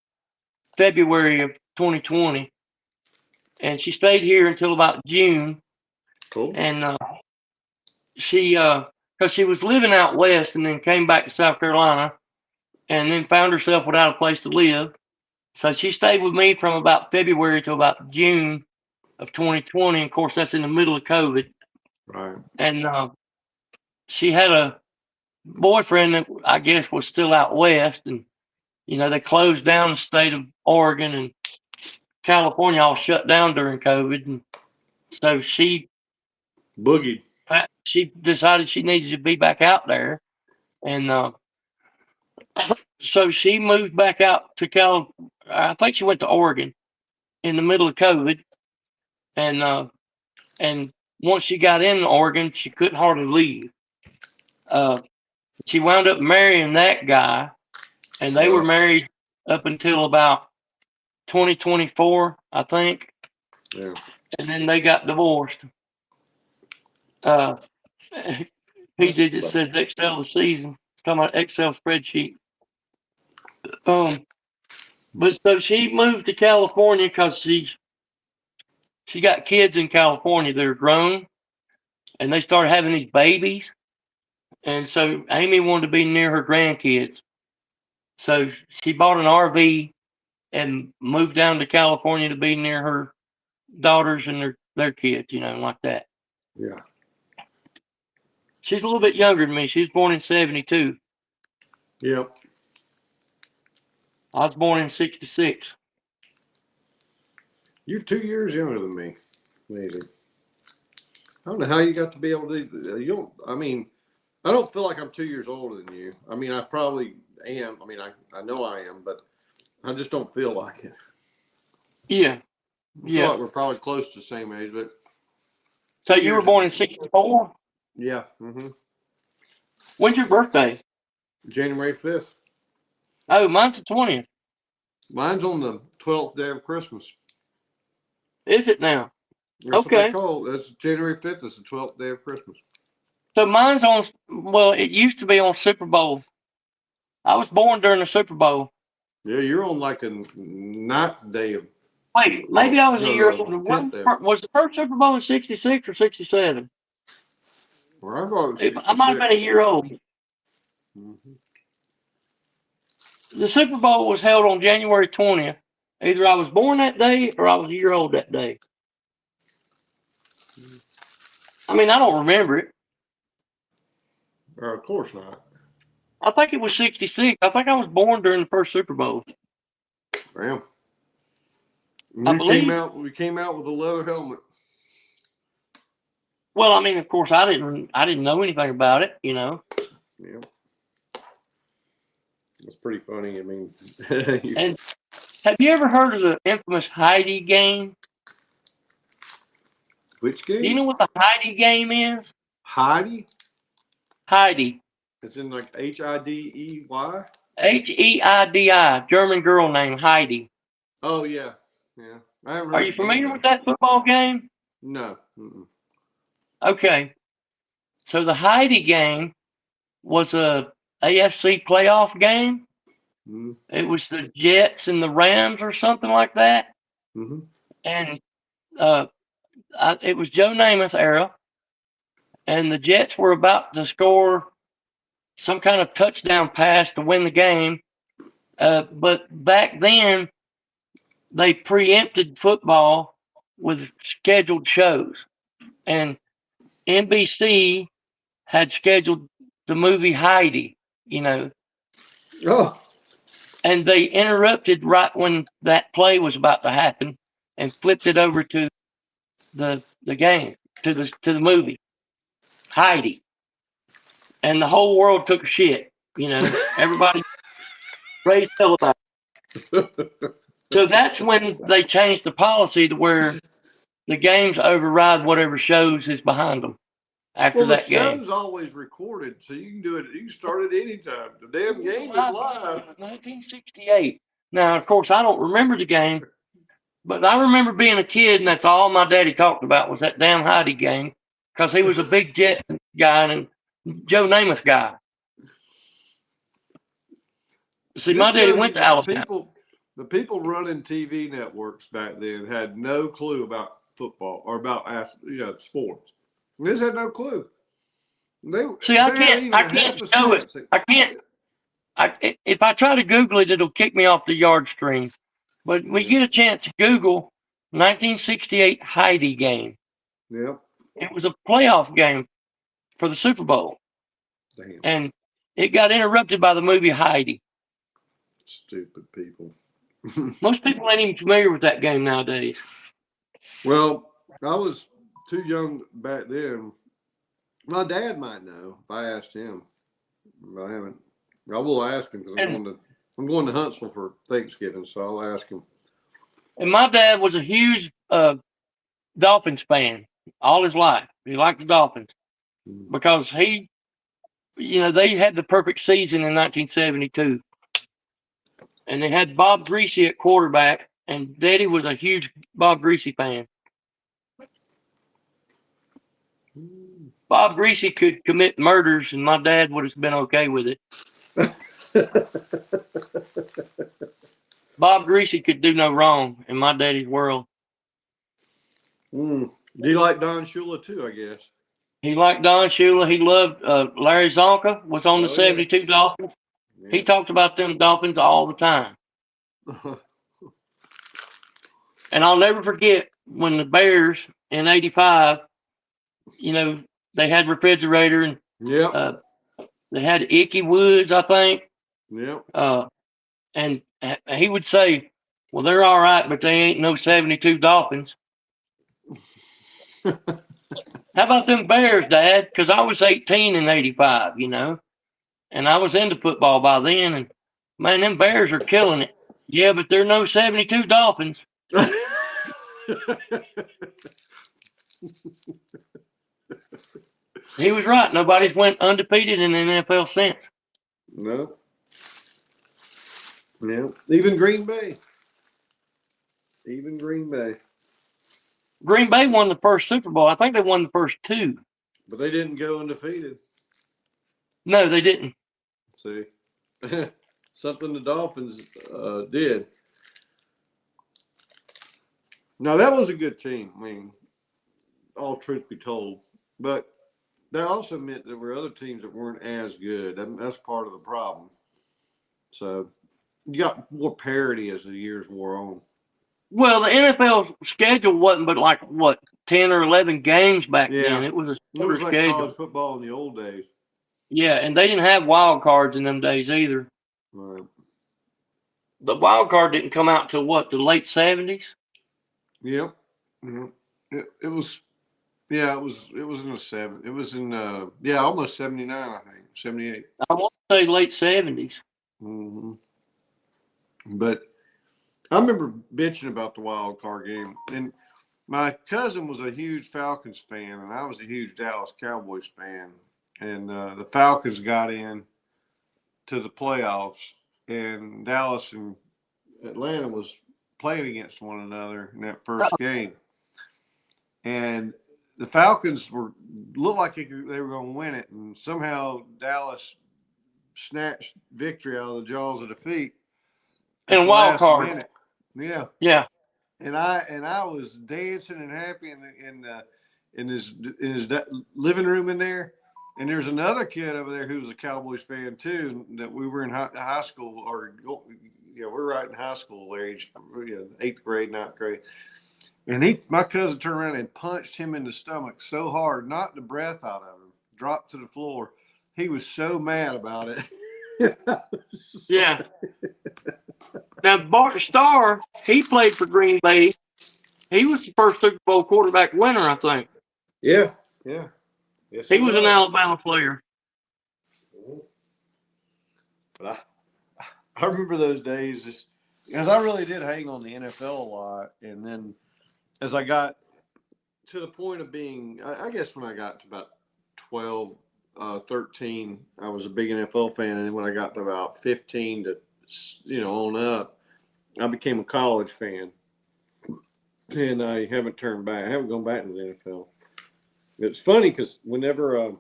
February of 2020. And she stayed here until about June. Cool. And she, because she was living out west and then came back to South Carolina and then found herself without a place to live. So she stayed with me from about February to about June of 2020. Of course, that's in the middle of COVID. Right. And she had a boyfriend that I guess was still out west. And, they closed down the state of Oregon and California all shut down during COVID. And so she Boogie. decided she needed to be back out there. And so she moved back out to I think she went to Oregon in the middle of COVID. And once she got in Oregon, she couldn't hardly leave. She wound up marrying that guy, and they were married up until about 2024, I think. Yeah. And then they got divorced. P-Digit says Excel the season. It's talking about Excel spreadsheet. But so she moved to California because she got kids in California that are grown, and they started having these babies. And so Amy wanted to be near her grandkids. So she bought an RV and moved down to California to be near her daughters and their kids, like that. Yeah. She's a little bit younger than me. She was born in 72. Yep. I was born in 66. You're 2 years younger than me. Amazing. I don't know how you got to be able to do that. I don't feel like I'm 2 years older than you. I mean, I probably am. I mean, I know I am, but I just don't feel like it. Yeah. I feel like we're probably close to the same age, but. So you were born in 64? Yeah. Mm-hmm. When's your birthday? January 5th. Oh, mine's the 20th. Mine's on the 12th day of Christmas. Is it now? That's Okay. what they call it. That's January 5th. It's the 12th day of Christmas. So mine's it used to be on Super Bowl. I was born during the Super Bowl. Yeah, you're on like a 9th day of. Wait, maybe I was a year older. 10th day. Was the first Super Bowl in 66 or 67? Well, I thought it was 66. I might have been a year old. Mm-hmm. The Super Bowl was held on January 20th. Either I was born that day or I was a year old that day. I mean, I don't remember it. Of course not. I think it was 66. I think I was born during the first Super Bowl. Damn. We came out with a leather helmet. Well, I mean, of course, I didn't know anything about it, Yeah. It's pretty funny. I mean, And have you ever heard of the infamous Heidi game? Which game? Do you know what the Heidi game is? Heidi? Heidi. It's in like Hidey. Heidi, German girl named Heidi. Oh yeah, yeah. Are you familiar with that football game? No. Mm-mm. Okay. So the Heidi game was a AFC playoff game. Mm-hmm. It was the Jets and the Rams or something like that. Mm-hmm. And it was Joe Namath era. And the Jets were about to score some kind of touchdown pass to win the game. But back then, they preempted football with scheduled shows. And NBC had scheduled the movie Heidi, Oh. And they interrupted right when that play was about to happen and flipped it over to the game, to the movie Heidi. And the whole world took a shit, Everybody raised hell about it. So that's when they changed the policy to where the games override whatever shows is behind them after that game. The show's always recorded, so you can do it. You can start it anytime. The damn game is live. 1968. Now, of course, I don't remember the game, but I remember being a kid, and that's all my daddy talked about was that damn Heidi game, because he was a big Jet guy and Joe Namath guy. See, my daddy went to Alabama. The people running TV networks back then had no clue about football or about sports. They just had no clue. See, I can't show it. I can't. If I try to Google it, it'll kick me off the yard stream. But we get a chance to Google 1968 Heidi game. Yep. It was a playoff game for the Super Bowl. Damn. And it got interrupted by the movie Heidi. Stupid people. Most people ain't even familiar with that game nowadays. Well, I was too young back then. My dad might know if I asked him. I haven't. I will ask him because I'm going to Huntsville for Thanksgiving, so I'll ask him. And my dad was a huge Dolphins fan all his life. He liked the Dolphins because they had the perfect season in 1972. And they had Bob Greasy at quarterback, and Daddy was a huge Bob Greasy fan. Bob Greasy could commit murders, and my dad would have been okay with it. Bob Greasy could do no wrong in my daddy's world. Do you like Don Shula too, I guess? He liked Don Shula. He loved Larry Zonka, was on the 72 Dolphins. Yeah. He talked about them Dolphins all the time. And I'll never forget when the Bears in '85, they had refrigerator and they had Icky Woods, I think. Yep. And he would say, well, they're all right, but they ain't no 72 Dolphins. How about them Bears, Dad? Because I was 18 in '85, and I was into football by then. And, man, them Bears are killing it. Yeah, but they're no 72 Dolphins. He was right. Nobody's went undefeated in the NFL since. No. Yeah. Even Green Bay. Green Bay won the first Super Bowl. I think they won the first two. But they didn't go undefeated. No, they didn't. See? Something the Dolphins did. Now, that was a good team. I mean, all truth be told. But that also meant there were other teams that weren't as good. That's part of the problem. So you got more parity as the years wore on. Well, the NFL schedule wasn't but 10 or 11 games back then. It was a shorter like schedule. College football in the old days. Yeah, and they didn't have wild cards in them days either. Right. The wild card didn't come out till the late 70s? Yep. It was. Yeah, it was in the 70s. It was in almost 79, I think, 78. I want to say late 70s. Mm-hmm. But I remember bitching about the wild card game, and my cousin was a huge Falcons fan, and I was a huge Dallas Cowboys fan. And the Falcons got in to the playoffs, and Dallas and Atlanta was playing against one another in that first game. And the Falcons looked like they were going to win it, and somehow Dallas snatched victory out of the jaws of defeat. And wild card. Minute. Yeah. Yeah. And I was dancing and happy in his living room in there. And there's another kid over there who was a Cowboys fan too. That we were in high school, we're right in high school age, 8th grade, 9th grade. And my cousin turned around and punched him in the stomach so hard, knocked the breath out of him, dropped to the floor. He was so mad about it. Yeah. Now, Bart Starr, he played for Green Bay. He was the first Super Bowl quarterback winner, I think. Yeah. Yes, he was an Alabama player. But I remember those days because I really did hang on the NFL a lot. And then as I got to the point of being, I guess when I got to about 12, 13, I was a big NFL fan. And then when I got to about 15 to, on up, I became a college fan. And I haven't turned back. I haven't gone back to the NFL. It's funny because whenever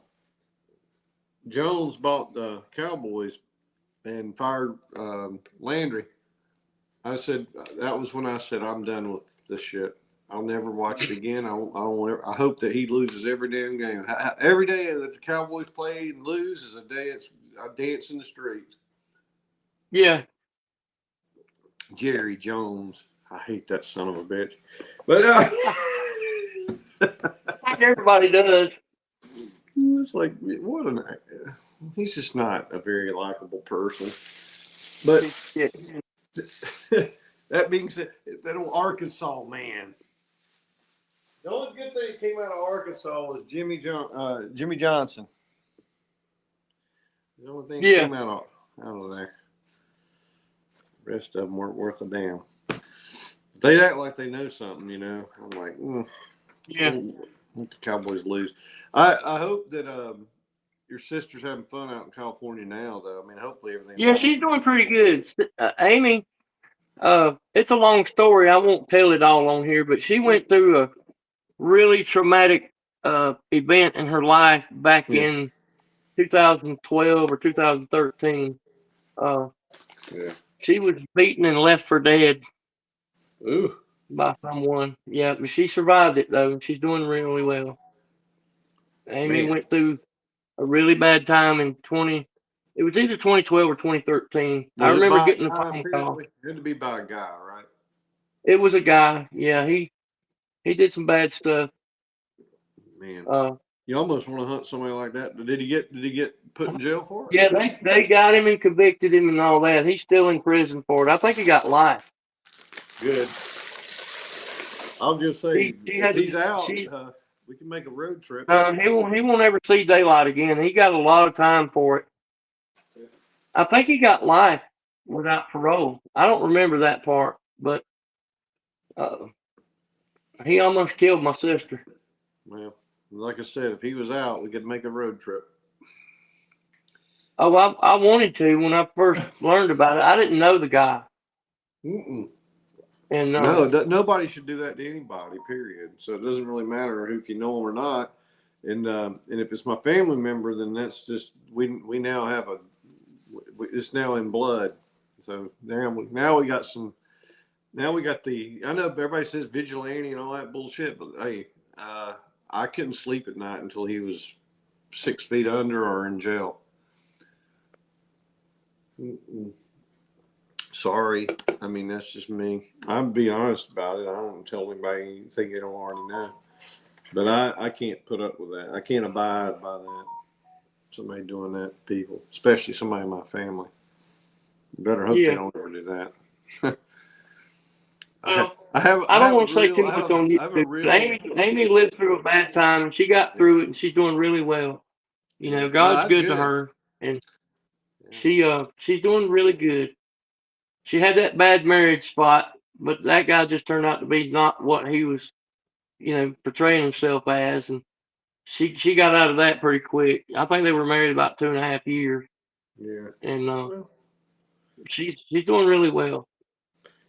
Jones bought the Cowboys and fired Landry, that was when I said, I'm done with this shit. I'll never watch it again. I hope that he loses every damn game. Every day that the Cowboys play and lose is a day I dance in the streets. Yeah. Jerry Jones. I hate that son of a bitch. But Everybody does. it's like, he's just not a very likable person. But Yeah. that being said, that old Arkansas man. The only good thing that came out of Arkansas was Jimmy Johnson. The only thing that came out of there. The rest of them weren't worth a damn. They act like they know something, you know. I'm like, Yeah. Let the Cowboys lose. I hope that your sister's having fun out in California now, though. I mean, hopefully everything. Yeah, she's doing pretty good. Amy, it's a long story. I won't tell it all on here, but she went through a really traumatic event in her life back in 2012 or 2013. She was beaten and left for dead. Ooh. By someone. Yeah, but she survived it though, and she's doing really well. Amy went through a really bad time in it was either 2012 or 2013. I remember getting a phone call. It had to be by a guy, right? It was a guy. Yeah, he did some bad stuff. Man, you almost want to hunt somebody like that. Did he get put in jail for it? Yeah, they got him and convicted him and all that. He's still in prison for it. I think he got life. Good. I'll just say, if he's out, we can make a road trip. He won't ever see daylight again. He got a lot of time for it. I think he got life without parole. I don't remember that part, but he almost killed my sister. Well, like I said, if he was out, we could make a road trip. Oh, I wanted to when I first learned about it. I didn't know the guy. Mm-mm. And no, nobody should do that to anybody. Period. So it doesn't really matter if you know them or not. And if it's my family member, then that's just we now have it's now in blood. So now we got some. Now we got I know everybody says vigilante and all that bullshit, but hey, I couldn't sleep at night until he was 6 feet under or in jail. Mm-mm. Sorry. I mean, that's just me. I'll be honest about it. I don't tell anybody anything they don't already know. But I can't put up with that. I can't abide by that. Somebody doing that to people, especially somebody in my family. You better hope they don't ever do that. I don't want to say too much on you. Amy lived through a bad time, and she got through it, and she's doing really well. You know, God's good to her, and she's doing really good. She had that bad marriage spot, but that guy just turned out to be not what he was, portraying himself as, and she got out of that pretty quick. I think they were married about 2.5 years. Yeah. And she's doing really well.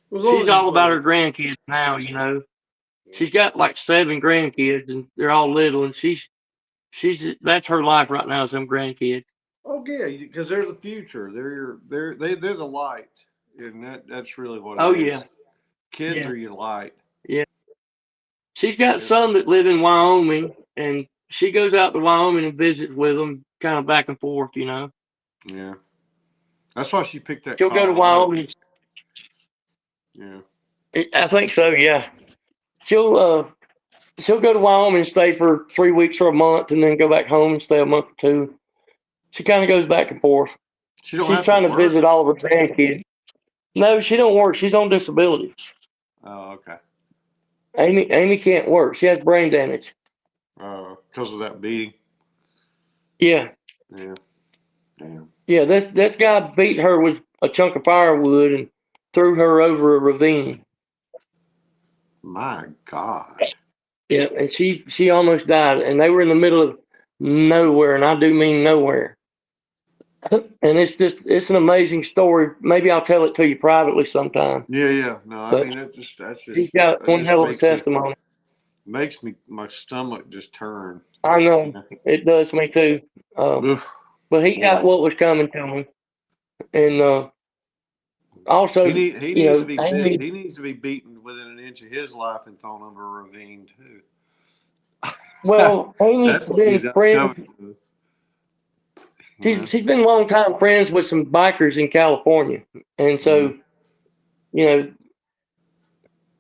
Well, she's all about her grandkids now, Yeah. She's got like 7 grandkids, and they're all little, and that's her life right now is them grandkids. Oh yeah, because they're the future. They're the light, and that's really what. Oh it is. yeah, kids are your light. Yeah, she's got some that live in Wyoming, and she goes out to Wyoming and visits with them, kind of back and forth, Yeah, that's why she picked that. She'll go to Wyoming. Yeah, I think so. Yeah, she'll go to Wyoming and stay for 3 weeks or a month, and then go back home and stay a month or 2. She kind of goes back and forth. She's trying to visit all of her grandkids. No, she don't work. She's on disability. Oh, okay. Amy can't work. She has brain damage. Because of that beating. Yeah. Yeah. Damn. Yeah, this guy beat her with a chunk of firewood and threw her over a ravine. My God. Yeah, and she almost died, and they were in the middle of nowhere, and I do mean nowhere. And it's an amazing story. Maybe I'll tell it to you privately sometime. Yeah. No, I mean that's just. She's got one hell of a testimony. Makes my stomach just turn. I know it does me too. But he got what was coming to him, and also he needs to be beaten within an inch of his life and thrown over a ravine too. Well, Amy's That's what been he's friends. uncovered. Yeah. She's been long time friends with some bikers in California, and so you know,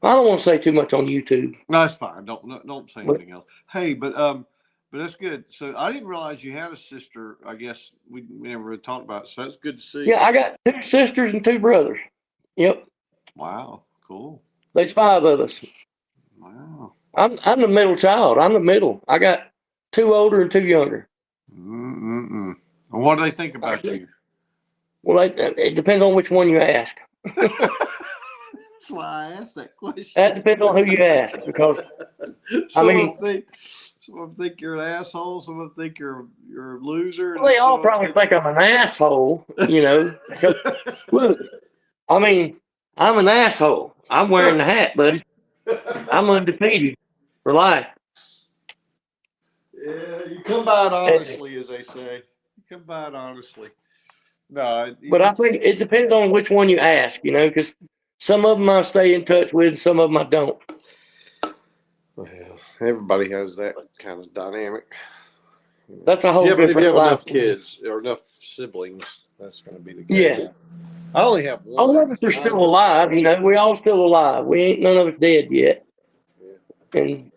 I don't want to say too much on YouTube. No, that's fine. Don't say But anything else. Hey, but that's good. So I didn't realize you had a sister. I guess we never really talked about it. So that's good to see. yeah, I got 2 sisters and 2 brothers. Yep, Wow, cool. there's 5 of us. Wow. I'm the middle child. I'm the middle. I got 2 older and 2 younger. And what do they think about you? Well, it depends on which one you ask. That's why I asked that question. That depends on who you ask, because some of them think you're an asshole. Some of them think you're a loser. well, they all probably think I'm an asshole. You know, because look, I mean, I'm an asshole. I'm wearing the hat, buddy. I'm undefeated for life. Yeah, you come by it honestly, as they say. You come by it honestly. No, but I think it depends on which one you ask, you know, because some of them I stay in touch with, and some of them I don't. Well, everybody has that kind of dynamic. That's a whole different if you have life. enough kids or enough sibliings, that's going to be the case. Yeah. I only have one. All of us are still alive, you know. We all still alive. We ain't none of us dead yet. Yeah. And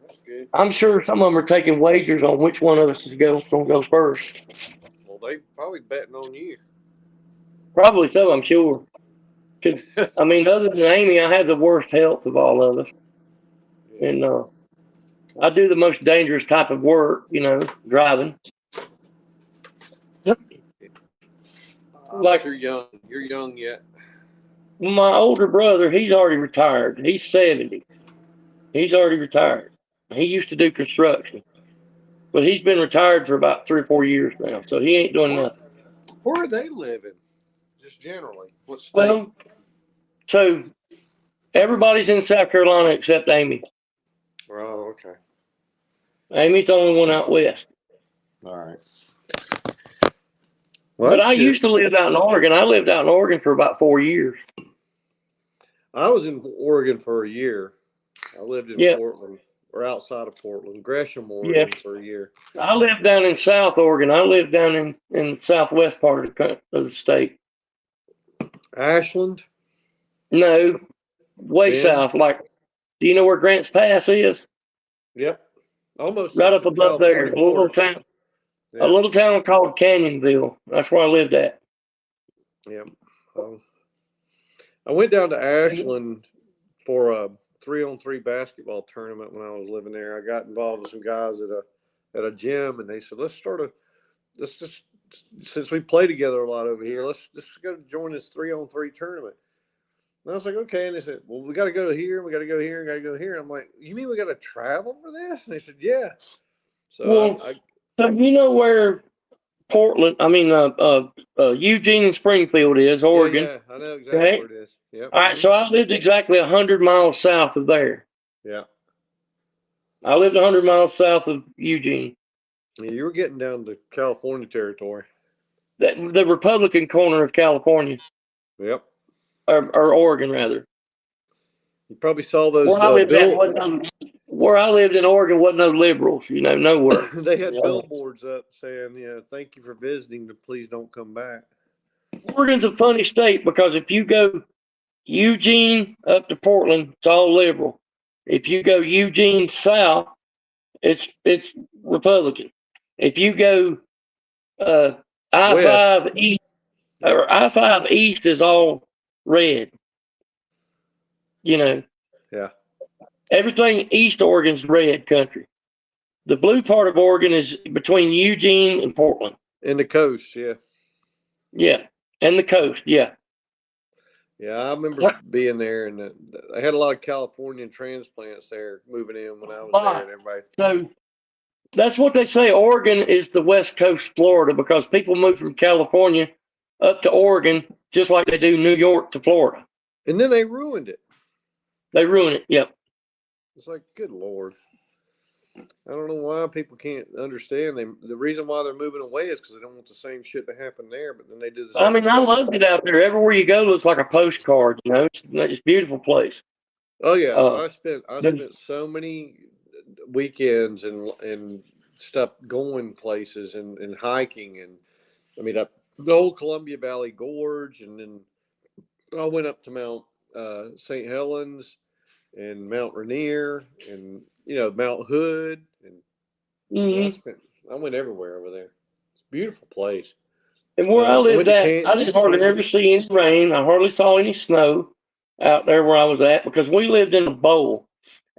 That's good. I'm sure some of them are taking wagers on which one of us is going to go first. Well, they probably betting on you. Probably so, I'm sure. 'Cause, I mean, other than Amy, I have the worst health of all of us. Yeah. And I do the most dangerous type of work, you know, driving. Like, you're young. You're young yet. my older brother, he's already retired. He's 70. He's already retired. He used to do construction, but he's been retired for about 3 or 4 years now, so he ain't doing nothing. Where are they living? Just generally, what state? Well, so everybody's in South Carolina except Amy. Oh, okay. Amy's the only one out west. All right. Well, but I used to live out in Oregon. I lived out in Oregon for about 4 years. I was in Oregon for a year. I lived in Portland, or outside of Portland, Gresham, Oregon, for a year. I lived down in South Oregon. I lived down in the southwest part of the state. Ashland? No, way south. Like, do you know where Grants Pass is? Yep. Almost right up above there. A little town. Yeah. A little town called Canyonville. That's where I lived at. Yep. I went down to Ashland for a 3-on-3 basketball tournament when I was living there. I got involved with some guys at a gym, and they said, let's just since we play together a lot over here, let's just go join this 3-on-3 tournament. And I was like, okay. And they said, well, we got to go here, we got to go here, and got to go here. And I'm like, you mean we got to travel for this? And they said, yeah. So so you know where Portland, Eugene and Springfield is, Oregon. Yeah, I know exactly where it is. Yep. All right, so I lived exactly 100 miles south of there. Yeah. I lived 100 miles south of Eugene. Yeah, you were getting down to California territory. The Republican corner of California. Yep. Or Oregon, rather. You probably saw those. Where I lived in Oregon wasn't no liberals, nowhere. They had billboards up saying, thank you for visiting, but please don't come back. Oregon's a funny state because if you go Eugene up to Portland, it's all liberal. If you go Eugene south, it's Republican. If you go I-5 east, or I-5 east is all red. Yeah. Everything east Oregon's red country. The blue part of Oregon is between Eugene and Portland. And the coast, yeah. Yeah, and the coast, yeah. Yeah, I remember being there, and I had a lot of Californian transplants there moving in when I was there. And everybody. So that's what they say. Oregon is the West Coast Florida because people move from California up to Oregon just like they do New York to Florida. And then they ruined it. They ruined it, yep. It's like, good Lord. I don't know why people can't understand. The reason why they're moving away is because they don't want the same shit to happen there, but then they do the same. I mean, I loved it out there. Everywhere you go looks like a postcard, It's a beautiful place. Oh yeah, Uh, I spent the, so many weekends and stuff going places and hiking and I mean the whole Columbia Valley Gorge and then I went up to Mount St. Helens and Mount Rainier and Mount Hood and mhm. I went everywhere over there. It's a beautiful place. And where I I went lived to at, I didn't hardly Canyon. ever see any rain. I hardly saw any snow out there where I was at because we lived in a bowl.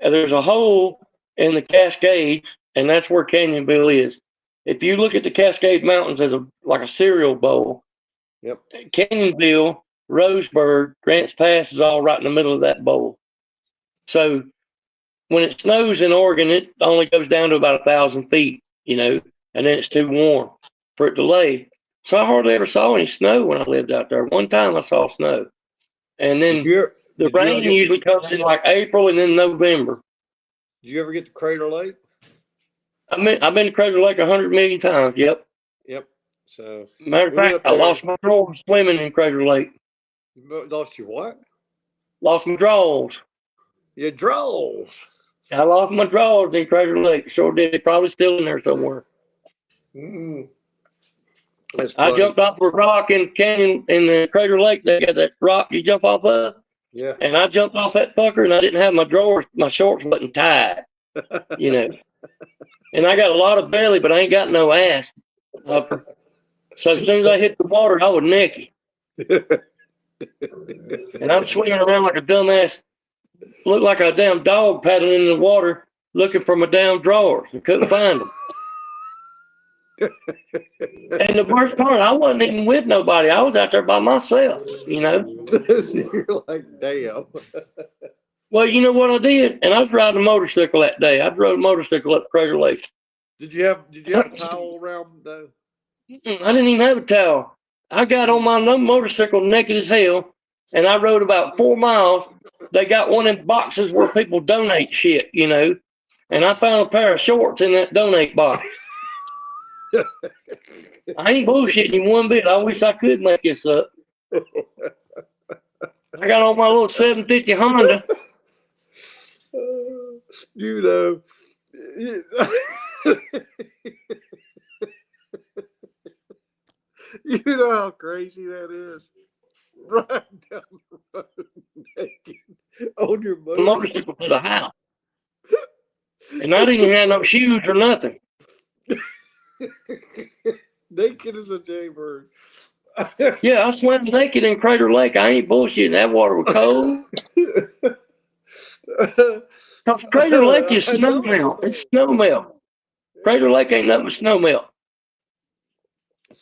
And there's a hole in the Cascades, and that's where Canyonville is. If you look at the Cascade Mountains as like a cereal bowl, Yep. Canyonville, Roseburg, Grants Pass is all right in the middle of that bowl. So when it snows in Oregon, it only goes down to about 1,000 feet, and then it's too warm for it to lay. So I hardly ever saw any snow when I lived out there. One time I saw snow, and Did then you ever, the did you ever rain get usually comes in like April and then November. did you ever get to Crater Lake? I've been to Crater Lake 100 million times. Yep. Yep. So Matter of we went fact, up I there. lost my drawers swimming in Crater Lake. Lost your what? Lost my drawers. Your drove. I lost my drawers in Crater Lake. Sure did. Probably still in there somewhere. Mm, that's I funny. jumped off a rock in the canyon in the Crater Lake. They got that rock you jump off of. Yeah. And I jumped off that fucker and I didn't have my drawers, my shorts wasn't tied, you know. And I got a lot of belly, but I ain't got no ass upper. So as soon as I hit the water, I was naked. And I'm swimming around like a dumbass, looked like a damn dog paddling in the water looking for my damn drawers. I couldn't find them. And the worst part, I wasn't even with nobody. I was out there by myself, you know. You're like, damn. Well, you know what I did? And I was riding a motorcycle that day. I rode a motorcycle up Crater Lake. Did you have a towel around though? I didn't even have a towel. I got on my motorcycle naked as hell, and I rode about 4 miles. They got one of them boxes where people donate shit, you know, and I found a pair of shorts in that donate box. I ain't bullshitting you one bit. I wish I could make this up. I got on my little 750 Honda. You know. You know how crazy that is. Right down the road naked on your Motorcycle to the house. And I didn't have no shoes or nothing. Naked as a jaybird. Yeah, I swam naked in Crater Lake. I ain't bullshitting. That water was cold. Cause Crater Lake is snow melt. It's snow melt. Crater Lake ain't nothing but snow melt.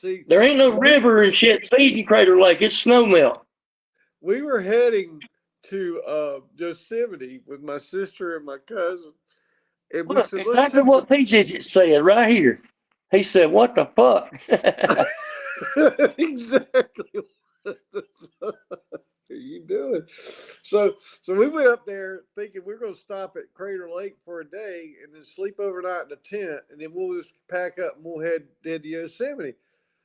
See, there ain't no river and shit feeding Crater Lake. It's snow melt. We were heading to Yosemite with my sister and my cousin. And we Look, said, exactly what PJ said right here. He said, "What the fuck?" exactly. What the fuck are you doing? So we went up there thinking we're going to stop at Crater Lake for a day and then sleep overnight in a tent, and then we'll just pack up and we'll head to Yosemite.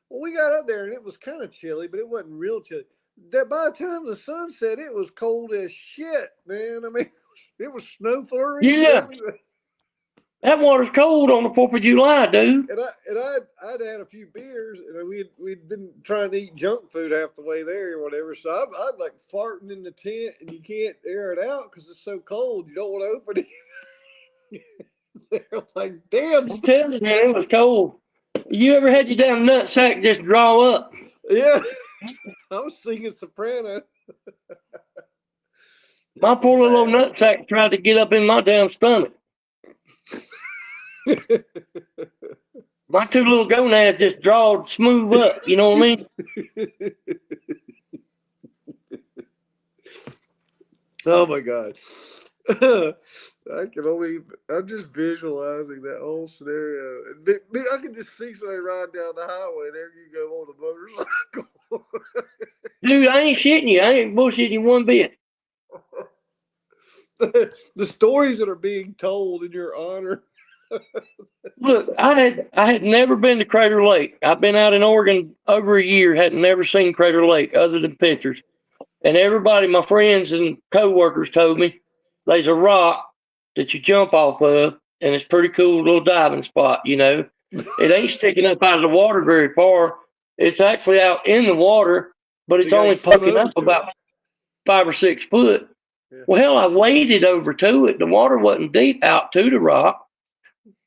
Well, we got up there and it was kind of chilly, but it wasn't real chilly. That by the time the sun set, it was cold as shit, man. I mean, it was snow flurries. Yeah. That water's cold on the 4th of July, dude. And I'd had a few beers, and we'd been trying to eat junk food half the way there or whatever. So I'd like farting in the tent, and you can't air it out because it's so cold. You don't want to open it. They're like, damn. I'm telling you, man, it was cold. You ever had your damn nutsack just draw up? Yeah, I was singing soprano. My poor little nutsack tried to get up in my damn stomach. My two little gonads just drawed smooth up. You know what I mean? Oh my God. I'm just visualizing that whole scenario. I can just see somebody riding down the highway. There you go on the motorcycle. Dude, I ain't shitting you. I ain't bullshitting you one bit. The stories that are being told in your honor. Look, I had never been to Crater Lake. I've been out in Oregon over a year, had never seen Crater Lake other than pictures. And everybody, my friends and coworkers told me, there's a rock that you jump off of, and it's pretty cool little diving spot, you know. It ain't sticking up out of the water very far. It's actually out in the water, but it's only poking up about 5 or 6 foot. Yeah. Well, hell, I waded over to it. The water wasn't deep out to the rock,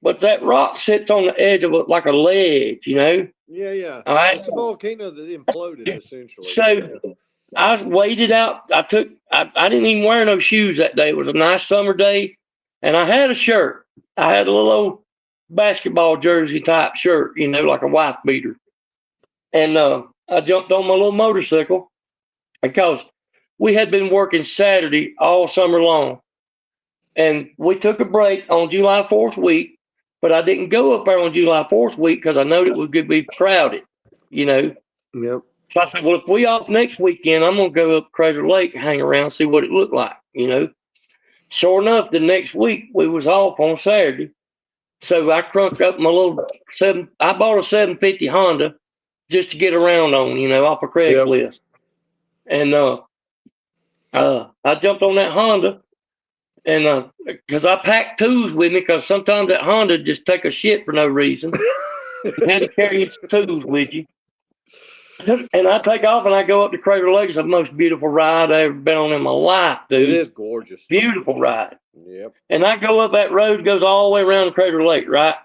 but that rock sits on the edge of it like a ledge, you know. Yeah. All right. It's a volcano that imploded, essentially. So I waded out. I didn't even wear no shoes that day. It was a nice summer day, and I had a shirt. I had a little old basketball jersey type shirt, you know, like a wife beater. And I jumped on my little motorcycle because we had been working Saturday all summer long. And we took a break on July 4th week, but I didn't go up there on July 4th week because I know it was going to be crowded, you know. Yep. So I said, well, if we off next weekend, I'm going to go up Crater Lake, hang around, see what it looked like, you know. Sure enough, the next week we was off on Saturday. So I crunked up my little I bought a 750 Honda just to get around on, you know, off a Craigslist. Yep. And I jumped on that Honda, and because I packed tools with me, because sometimes that Honda just take a shit for no reason. You had to carry your tools with you. And I take off and I go up to Crater Lake. It's the most beautiful ride I've ever been on in my life, dude. It is gorgeous. Beautiful ride. Yep. And I go up that road, goes all the way around the Crater Lake, right?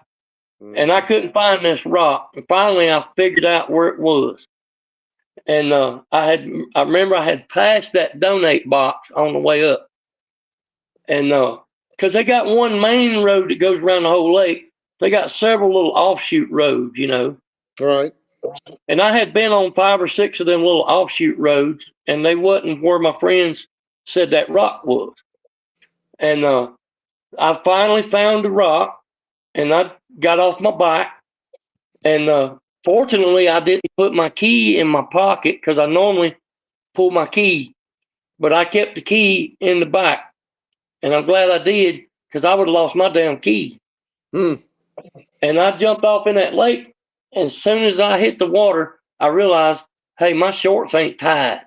And I couldn't find this rock. And finally, I figured out where it was. And I remember I had passed that donate box on the way up. And because they got one main road that goes around the whole lake, they got several little offshoot roads, you know. Right. And I had been on 5 or 6 of them little offshoot roads, and they wasn't where my friends said that rock was. And I finally found the rock, and I got off my bike. And fortunately, I didn't put my key in my pocket because I normally pull my key, but I kept the key in the bike. And I'm glad I did, because I would have lost my damn key. And I jumped off in that lake. And as soon as I hit the water, I realized, hey, my shorts ain't tied.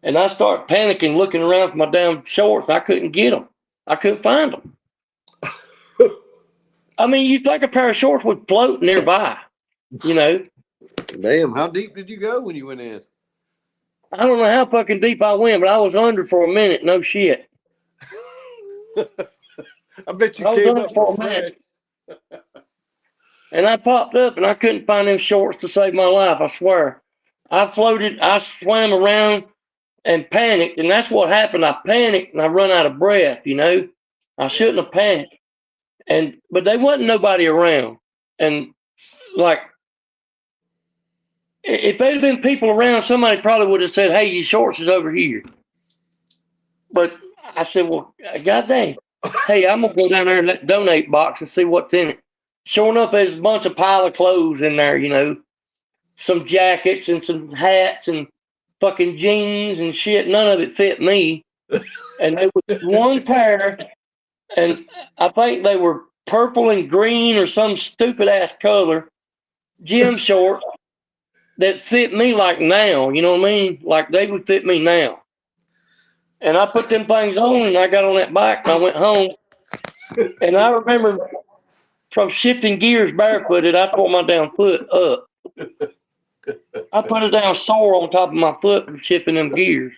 And I start panicking, looking around for my damn shorts. I couldn't get them. I couldn't find them. I mean, you'd think a pair of shorts would float nearby, you know. Damn, how deep did you go when you went in? I don't know how fucking deep I went, but I was under for a minute. No shit. I bet you came up for a minute. And I popped up, and I couldn't find them shorts to save my life, I swear. I swam around and panicked, and that's what happened. I panicked, and I run out of breath, you know. I shouldn't have panicked. But there wasn't nobody around. And, like, if there had been people around, somebody probably would have said, hey, your shorts is over here. But I said, well, goddamn. Hey, I'm going to go down there in that donate box and see what's in it. Sure enough, there's a bunch of pile of clothes in there, you know. Some jackets and some hats and fucking jeans and shit. None of it fit me. And there was one pair, and I think they were purple and green or some stupid ass color gym shorts that fit me like now, you know what I mean? Like they would fit me now. And I put them things on, and I got on that bike, and I went home. And I remember from shifting gears barefooted, I tore my damn foot up. I put a damn sore on top of my foot from shifting them gears.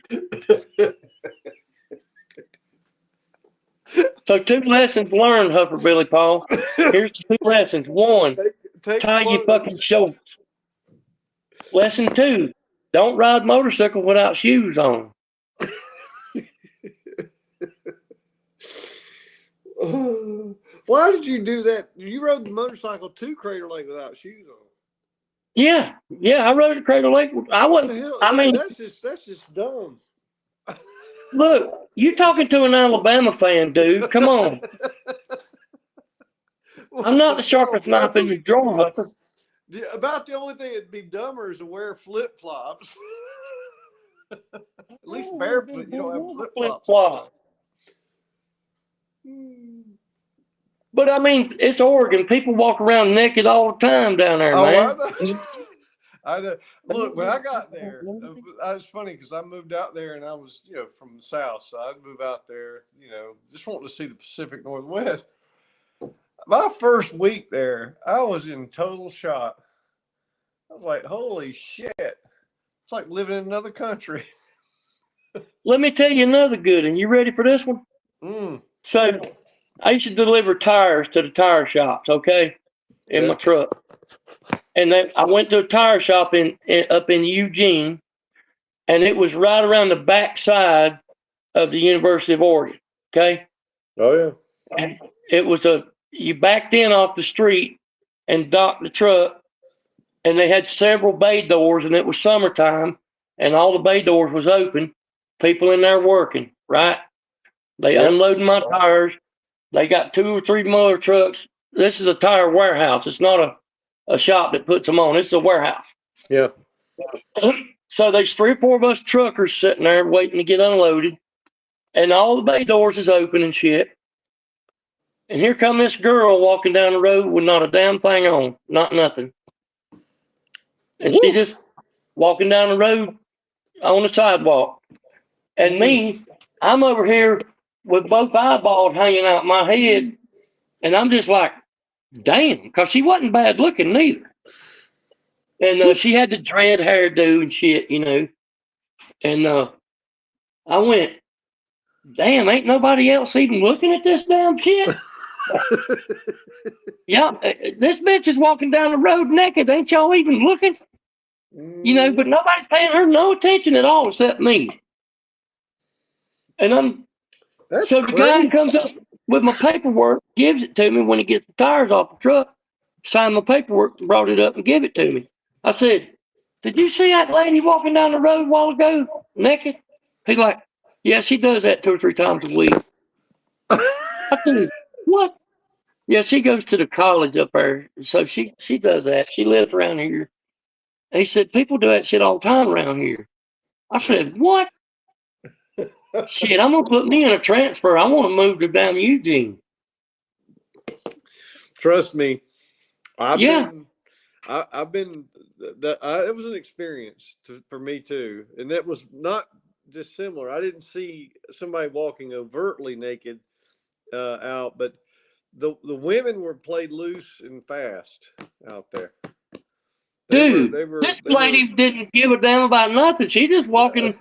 So 2 lessons learned, Huffer Billy Paul. Here's the 2 lessons. 1, tie your fucking shorts. Lesson 2, don't ride motorcycle without shoes on. Why did you do that? You rode the motorcycle to Crater Lake without shoes on. Yeah, I rode to Crater Lake. I wasn't. I mean, that's just dumb. Look, you talking to an Alabama fan, dude. Come on. I'm not the sharpest knife in the drawer, Huffer. About the only thing that'd be dumber is to wear flip flops. At least barefoot, you don't have flip flops. But I mean, it's Oregon. People walk around naked all the time down there, man. Look, when I got there, it's funny because I moved out there and I was, from the South. So I'd move out there, just wanting to see the Pacific Northwest. My first week there, I was in total shock. I was like, holy shit. It's like living in another country. Let me tell you another good one. You ready for this one? So I used to deliver tires to the tire shops, okay, in my truck. And then I went to a tire shop up in Eugene, and it was right around the back side of the University of Oregon, okay? Oh, yeah. And it was you backed in off the street and docked the truck, and they had several bay doors, and it was summertime, and all the bay doors was open. People in there working, right? They unloading my tires. They got 2 or 3 motor trucks. This is a tire warehouse. It's not a shop that puts them on. It's a warehouse. Yeah. So there's 3 or 4 of us truckers sitting there waiting to get unloaded, and all the bay doors is open and shit. And here come this girl walking down the road with not a damn thing on, not nothing. And she just walking down the road on the sidewalk. And me, I'm over here with both eyeballs hanging out my head, and I'm just like, damn, because she wasn't bad looking neither. And she had the dread hairdo and shit, And I went, damn, ain't nobody else even looking at this damn shit? Yeah, this bitch is walking down the road naked. Ain't y'all even looking? But nobody's paying her no attention at all except me. And so the guy comes up with my paperwork, gives it to me when he gets the tires off the truck, signed my paperwork, and brought it up and gave it to me. I said, did you see that lady walking down the road a while ago, naked? He's like, yeah, she does that 2 or 3 times a week. I said, what? Yeah, she goes to the college up there, so she does that. She lives around here. And he said, people do that shit all the time around here. I said, what? Shit, I'm going to put me in a transfer. I want to move to down Eugene. Trust me. Yeah. It was an experience for me too. And that was not dissimilar. I didn't see somebody walking overtly naked out, but the women were played loose and fast out there. This lady didn't give a damn about nothing. She just walking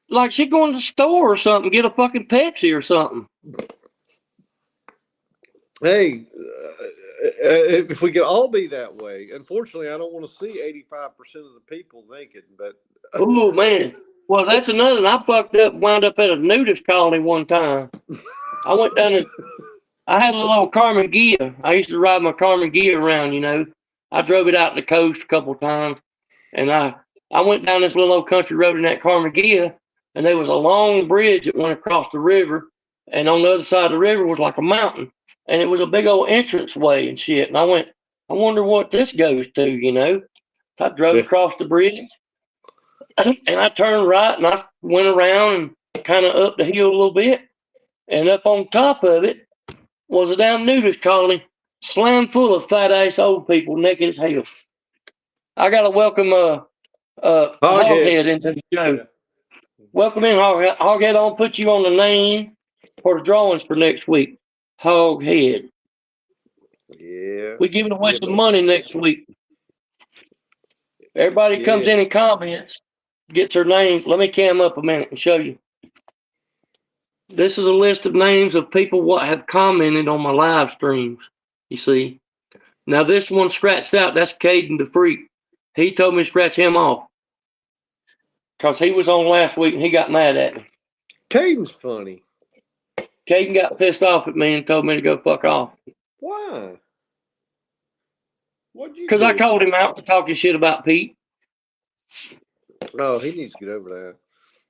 like she going to the store or something, get a fucking Pepsi or something. Hey, if we could all be that way. Unfortunately, I don't want to see 85% of the people naked, but oh man. Well, that's another. I fucked up, wound up at a nudist colony one time. I went down and I had a little Carmen Ghia. I used to ride my Carmen Ghia around, I drove it out to the coast a couple of times, and I went down this little old country road in that Carmen Ghia, and there was a long bridge that went across the river, and on the other side of the river was like a mountain, and it was a big old entrance way and shit. And I went, I wonder what this goes to. I drove across the bridge, and I turned right, and I went around and kind of up the hill a little bit, and up on top of it was a damn nudist colony, slam full of fat ass old people, naked as hell. I gotta welcome Hoghead into the show. Yeah. Welcome in, Hoghead. Hoghead, I'll put you on the name for the drawings for next week. Hoghead. Yeah. We're giving away some money next week. Everybody comes in and comments, gets their name. Let me cam up a minute and show you. This is a list of names of people what have commented on my live streams. You see. Now this one scratched out. That's Caden the Freak. He told me to scratch him off because he was on last week and he got mad at me. Caden's funny. Caden got pissed off at me and told me to go fuck off. Why? What'd you do? Because I called him out for talking shit about Pete. Oh, he needs to get over that.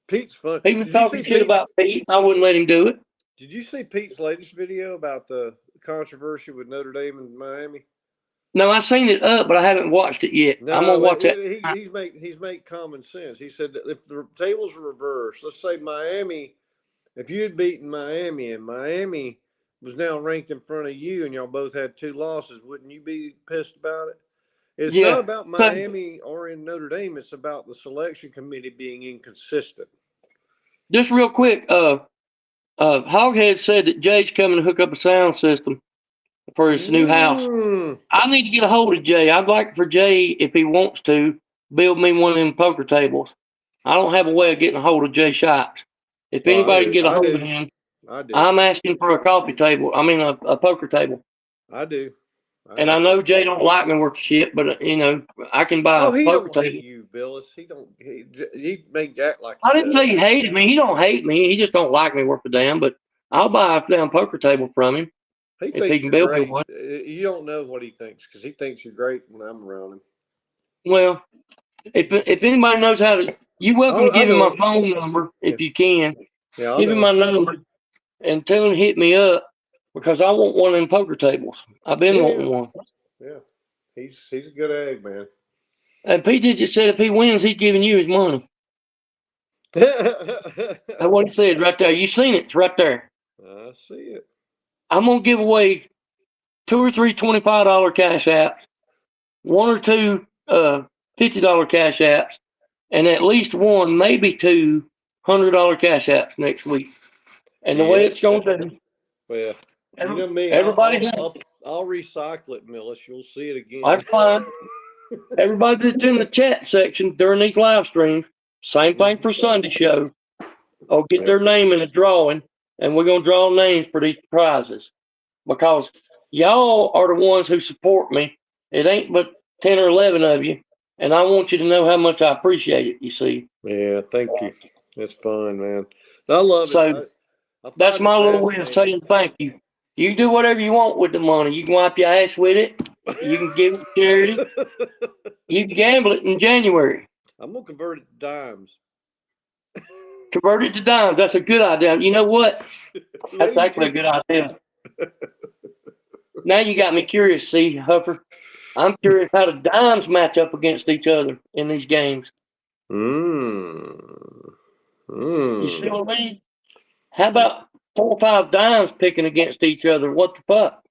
Pete's funny. He was talking shit about Pete. I wouldn't let him do it. Did you see Pete's latest video about the controversy with Notre Dame and Miami? No, I seen it up, but I haven't watched it yet. No, I'm gonna watch it. He's made common sense. He said that if the tables were reversed, let's say Miami, if you had beaten Miami and Miami was now ranked in front of you and y'all both had 2 losses, wouldn't you be pissed about it? It's Yeah. not about Miami or in Notre Dame. It's about the selection committee being inconsistent. Just real quick, Hoghead said that Jay's coming to hook up a sound system for his new house. I need to get a hold of Jay. I'd like for Jay, if he wants to, build me one of them poker tables. I don't have a way of getting a hold of Jay Shipes. If anybody can get a hold of him, I'm asking for a coffee table. I mean, a poker table. I do. And I know Jay don't like me worth shit, but I can buy a poker table. Oh, he don't hate you, Billis. He don't. He make act like. I didn't say he hated me. He don't hate me. He just don't like me worth a damn. But I'll buy a damn poker table from him. He if he can build me one. You don't know what he thinks because he thinks you're great when I'm around him. Well, if anybody knows how to, you're welcome to give him my phone number if you can. Yeah, give him my number and tell him to hit me up because I want one of them poker tables. I've been wanting one. Yeah, he's a good egg, man. And PJ just said if he wins, he's giving you his money. That's what he said right there. You seen it? It's right there. I see it. I'm gonna give away 2 or 3 $25 cash apps, 1 or 2 $50 cash apps, and at least 1, maybe 2 $100 cash apps next week. And the way it's going to be. Well, you know me. I'll recycle it, Millis. You'll see it again. That's fine. Everybody that's in the chat section during these live streams, same thing for Sunday show. I'll get their name in a drawing, and we're gonna draw names for these prizes because y'all are the ones who support me. It ain't but 10 or 11 of you, and I want you to know how much I appreciate it. You see? Yeah, thank you. That's fun, man. I love it. So that's my little way of saying thank you. You can do whatever you want with the money. You can wipe your ass with it. You can give it to charity. You can gamble it in January. I'm gonna convert it to dimes. Convert it to dimes. That's a good idea. You know what? That's actually a good idea. Now you got me curious, see, Huffer. I'm curious how the dimes match up against each other in these games. You see what I mean? How about 4 or 5 dimes picking against each other? What the fuck?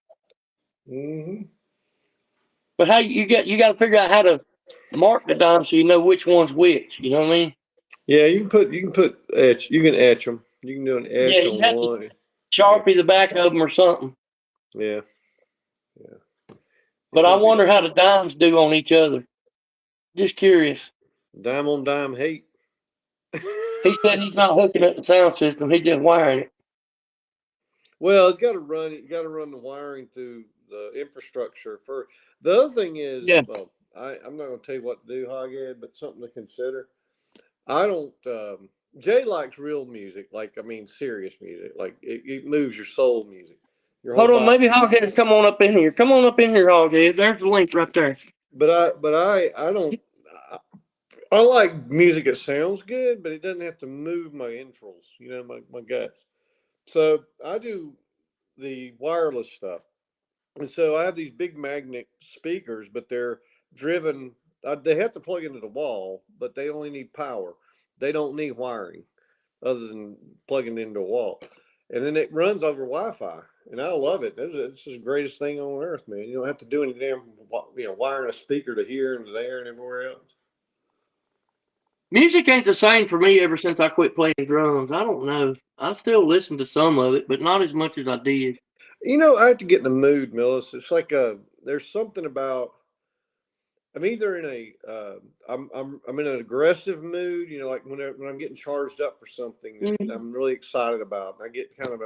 But how you got to figure out how to mark the dimes so you know which one's which. You know what I mean? Yeah, you can put etch. You can etch them. You can do an etch on one. Sharpie the back of them or something. Yeah. But I wonder how the dimes do on each other. Just curious. Dime on dime hate. He said he's not hooking up the sound system. He's just wiring it. Well, you got to run the wiring through the infrastructure first. The other thing is, well, I'm not going to tell you what to do, Hoghead, but something to consider. I don't. Jay likes real music, serious music, like it moves your soul music. Hold on, maybe Hoghead's come on up in here. Come on up in here, Hoghead. There's the link right there. But I don't. I like music that sounds good, but it doesn't have to move my entrails, my guts. So I do the wireless stuff. And so I have these big magnet speakers, but they're driven. They have to plug into the wall, but they only need power. They don't need wiring other than plugging into a wall. And then it runs over Wi-Fi, and I love it. It's the greatest thing on earth, man. You don't have to do any damn, wiring a speaker to here and there and everywhere else. Music ain't the same for me ever since I quit playing drums. I don't know. I still listen to some of it, but not as much as I did. I have to get in the mood, Millis. It's like there's something about. I'm either in I'm in an aggressive mood, like when I'm getting charged up for something that I'm really excited about. I get kind of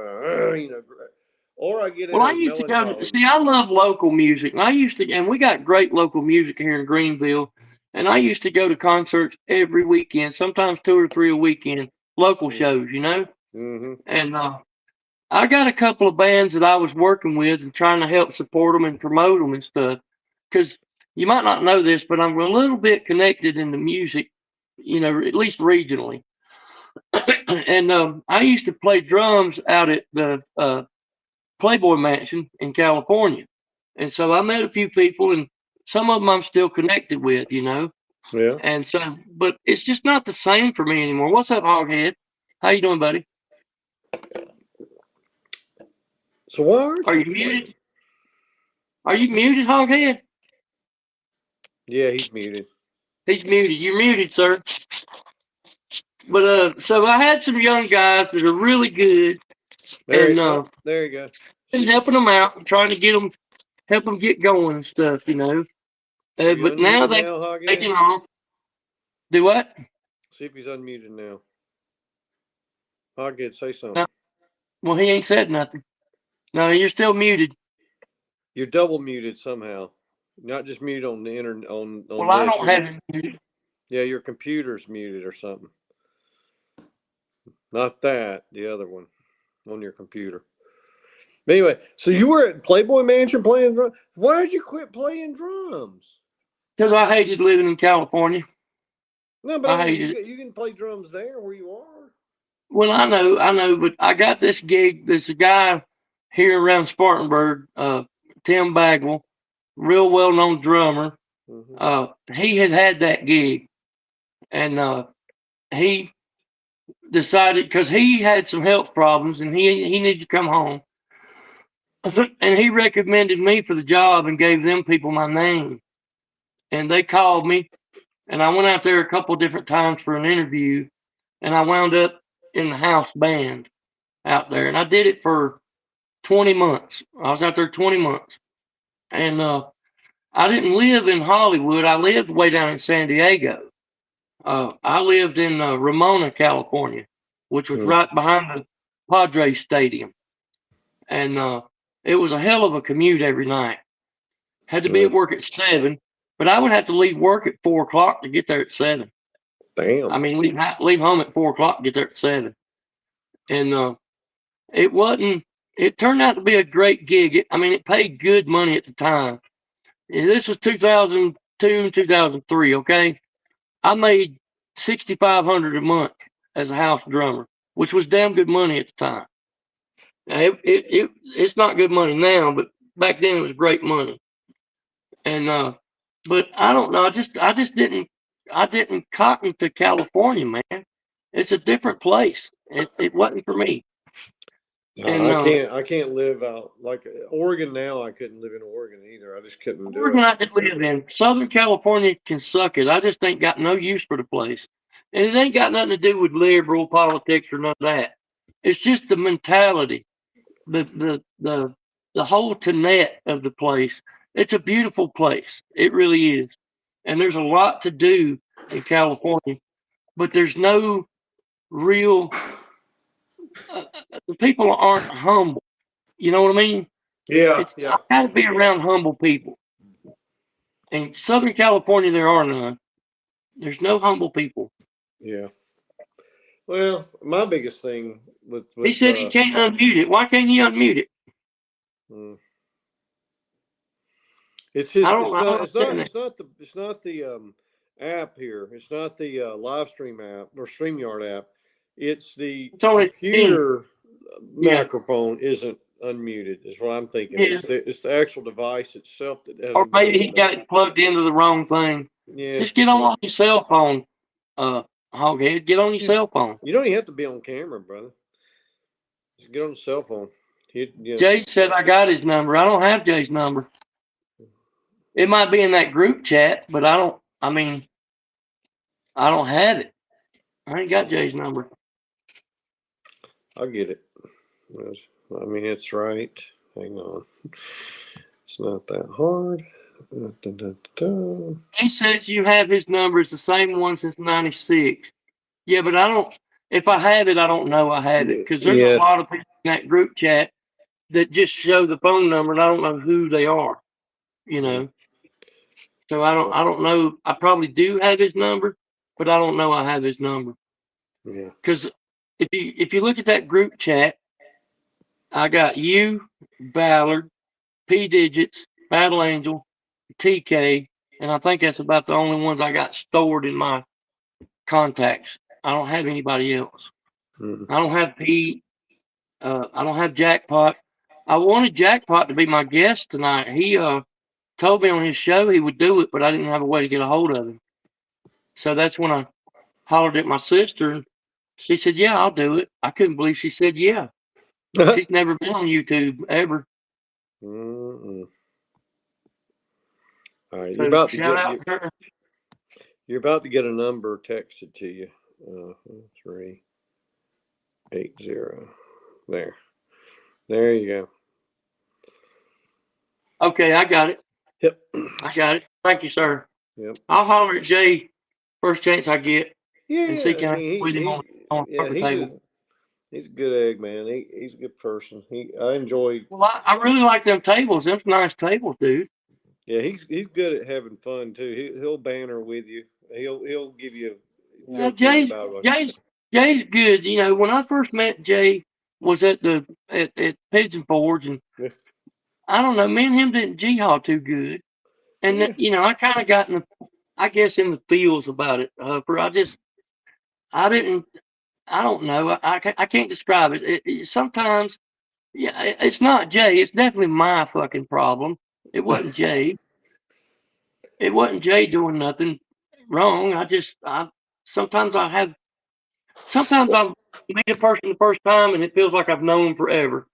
or I get. Well, I used to go. See, I love local music. And we got great local music here in Greenville. And I used to go to concerts every weekend, sometimes 2 or 3 a weekend, local shows, And I got a couple of bands that I was working with and trying to help support them and promote them and stuff. Because you might not know this, but I'm a little bit connected in the music, at least regionally. And I used to play drums out at the Playboy Mansion in California. And so I met a few people, and some of them I'm still connected with, Yeah. And so, but it's just not the same for me anymore. What's up, Hoghead? How you doing, buddy? So why are you muted? Are you muted, Hoghead? Yeah, he's muted. He's muted. You're muted, sir. But so I had some young guys that are really good, There, and there you go. been helping them out and trying to help them get going and stuff, you know. Are you But now unmuted now, taking Hoghead? off. Do what? See if he's unmuted now. Hoghead, say something. No. Well, he ain't said nothing. No, you're still muted. You're double muted somehow. Not just muted on the internet. On Well, I this. don't have it muted. Yeah, your computer's muted or something. Not that, the other one on your computer. But anyway, so you were at Playboy Mansion playing drums. Why did you quit playing drums? Because I hated living in California. No, but I I mean, hated it. you can play drums there where you are. Well, I know, but I got this gig. There's a guy here around Spartanburg, Tim Bagwell, real well-known drummer. He had that gig, and he decided because he had some health problems and he needed to come home, and he recommended me for the job and gave them people my name, and they called me, and I went out there a couple different times for an interview, and I wound up in the house band out there, and I did it for 20 months. I was out there 20 months, and I didn't live in Hollywood. I lived way down in San Diego. I lived in Ramona, California, which was right behind the Padres Stadium, and it was a hell of a commute every night. Had to be at work at 7, but I would have to leave work at 4 o'clock to get there at 7. Damn. I mean, leave home at 4 o'clock, get there at 7, and it wasn't. It turned out to be a great gig. It paid good money at the time. This was 2002, 2003. Okay, I made $6,500 a month as a house drummer, which was damn good money at the time. Now, it's not good money now, but back then it was great money. And but I don't know. I didn't cotton to California, man. It's a different place. It wasn't for me. And I can't live out like Oregon now. I couldn't live in Oregon either. I just couldn't do Oregon it. I could live in. Southern California can suck it. I just ain't got no use for the place. And it ain't got nothing to do with liberal politics or none of that. It's just the mentality, the whole tenet of the place. It's a beautiful place. It really is. And there's a lot to do in California, but there's no real. The people aren't humble. You know what I mean? Yeah, I got to be around humble people. In Southern California, there are none. There's no humble people. Yeah. Well, my biggest thing with He said he can't unmute it. Why can't he unmute it? It's his. I don't understand It's not the app here. It's not the live stream app or StreamYard app. It's the computer microphone isn't unmuted. Is what I'm thinking. Yeah. It's the actual device itself that hasn't. Or maybe he got it plugged into the wrong thing. Yeah. Just get on your cell phone, Hoghead. Get on your cell phone. You don't even have to be on camera, brother. Just get on the cell phone. Jay said I got his number. I don't have Jay's number. It might be in that group chat, but I don't have it. I ain't got Jay's number. I'll get it. It's right. Hang on. It's not that hard. He says you have his number. It's the same one since '96. Yeah, but I don't. If I have it, I don't know I have it because there's a lot of people in that group chat that just show the phone number and I don't know who they are. You know. So I don't know. I probably do have his number, but I don't know I have his number. Yeah. Because if you look at that group chat, I got you, Ballard, P Digits, Battle Angel, TK, and I think that's about the only ones I got stored in my contacts. I don't have anybody else. I don't have Pete. I don't have Jackpot. I wanted Jackpot to be my guest tonight. He told me on his show he would do it, but I didn't have a way to get a hold of him. So that's when I hollered at my sister, and she said, "Yeah, I'll do it." I couldn't believe she said, "Yeah." She's never been on YouTube ever. All right, So shout out to her. you're about to get a number texted to you. 380. There you go. Okay, I got it. Yep. I got it. Thank you, sir. Yep. I'll holler at Jay first chance I get and see Yeah, I can I mean, with him on the poker table. he's a good egg, man. He's a good person. I enjoy. Well, I really like them tables. Them nice tables, dude. Yeah, he's good at having fun too. He'll banter with you. He'll give you Yeah, joke with you about what you Jay's good. You know, when I first met Jay was at Pigeon Forge, and say. I don't know, me and him didn't g-haw too good. And Yeah. you know, I kind of got in I guess in the feels about it. I didn't, I don't know. I can't describe it. Sometimes, yeah, it's not Jay. It's definitely my fucking problem. It wasn't Jay. It wasn't Jay doing nothing wrong. Sometimes sometimes I meet a person the first time and it feels like I've known them forever.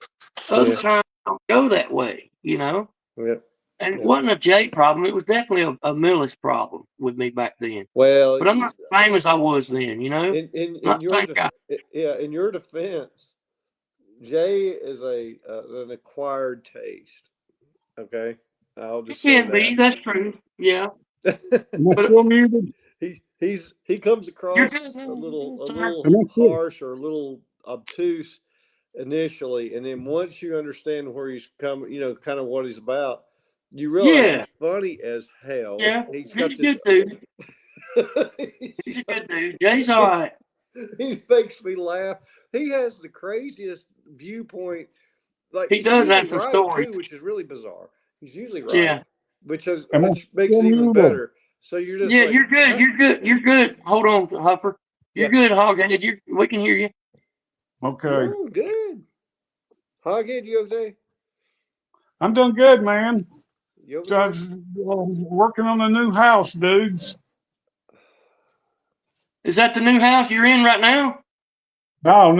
Other Yeah. times I don't go that way, you know? Yeah. And it wasn't a Jay problem. It was definitely a Millis problem with me back then. Well, But I'm not the same as I was then, you know? in Not the your same guy. in your defense, Jay is an acquired taste. Okay, I'll It just say can be. That's true. Yeah. that. Am I But still muted? He comes you're across good, a sir. Am little I still? harsh or a little obtuse initially, and then once you understand where he's coming, kind of what he's about, you realize Yeah. he's funny as hell. Yeah. He's He's got a this. good dude. He's a good dude. Jay's all right. He makes me laugh. He has the craziest viewpoint. Like He he's does usually have some right stories. too, which is really bizarre. He's usually right, Yeah. which Am I makes still it even muted? better. So you're just Yeah, like, you're good. huh? You're good. You're good. Hold on, Huffer. You're Yeah. good, Hoghead. We can hear you. Okay. Oh, good. Hoghead, you okay? I'm doing good, man. You over So I there? was, working on a new house, dudes. Is that the new house you're in right now? No.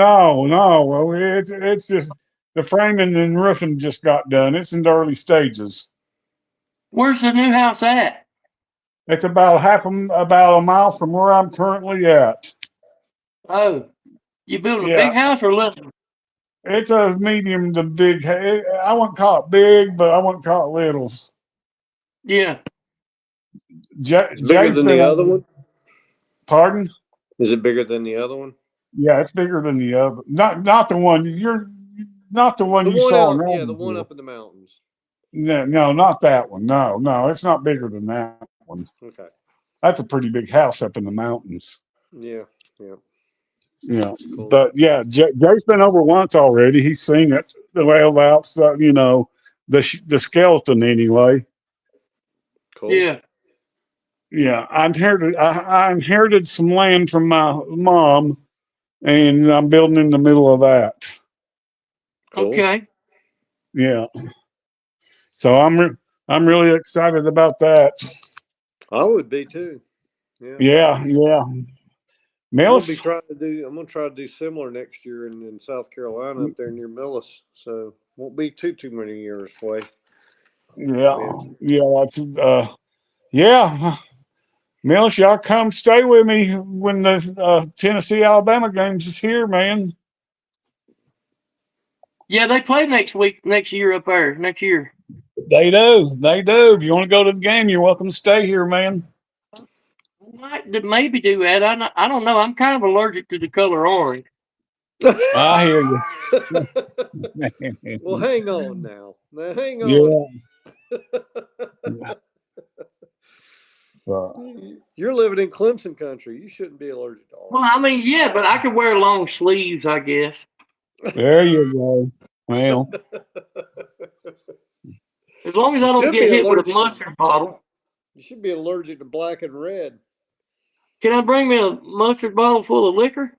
Well, it's just the framing and roofing just got done. It's in the early stages. Where's the new house at? It's about about a mile from where I'm currently at. Oh, you building a Yeah, big house or little? it's a medium to big. I wouldn't call it big, but I wouldn't call it little. Yeah. It's bigger Jay's than been the other over. one. Pardon? Is it bigger than the other one? Yeah, it's bigger than the other. Not the one you're not the one The you one saw in out, yeah, the one Evansville. up in the mountains. No, not that one. No, it's not bigger than that one. Okay. That's a pretty big house up in the mountains. Yeah, yeah. Yeah, Cool. but yeah, Jay's been over once already. He's seen it. The well outside, the skeleton anyway. Cool. Yeah. Yeah, I inherited some land from my mom, and I'm building in the middle of that. Cool. Okay. Yeah, so I'm really excited about that. I would be too. Yeah. Yeah. I'm Mills. gonna try to do similar next year in South Carolina up there near Millis. So won't be too many years away. Yeah, that's yeah. Mills, y'all come stay with me when the Tennessee Alabama games is here, man. Yeah, they play next year up there. Next year. They do. If you want to go to the game, you're welcome to stay here, man. Might maybe do that. I don't know. I'm kind of allergic to the color orange. I hear you. Well, hang on now. Now, hang on. Yeah. You're living in Clemson country. You shouldn't be allergic to Well, orange. I mean, yeah, but I could wear long sleeves, I guess. There you go. Well, As long as I You don't should get be hit with a allergic. mustard bottle. You should be allergic to black and red. Can I bring me a mustard bottle full of liquor?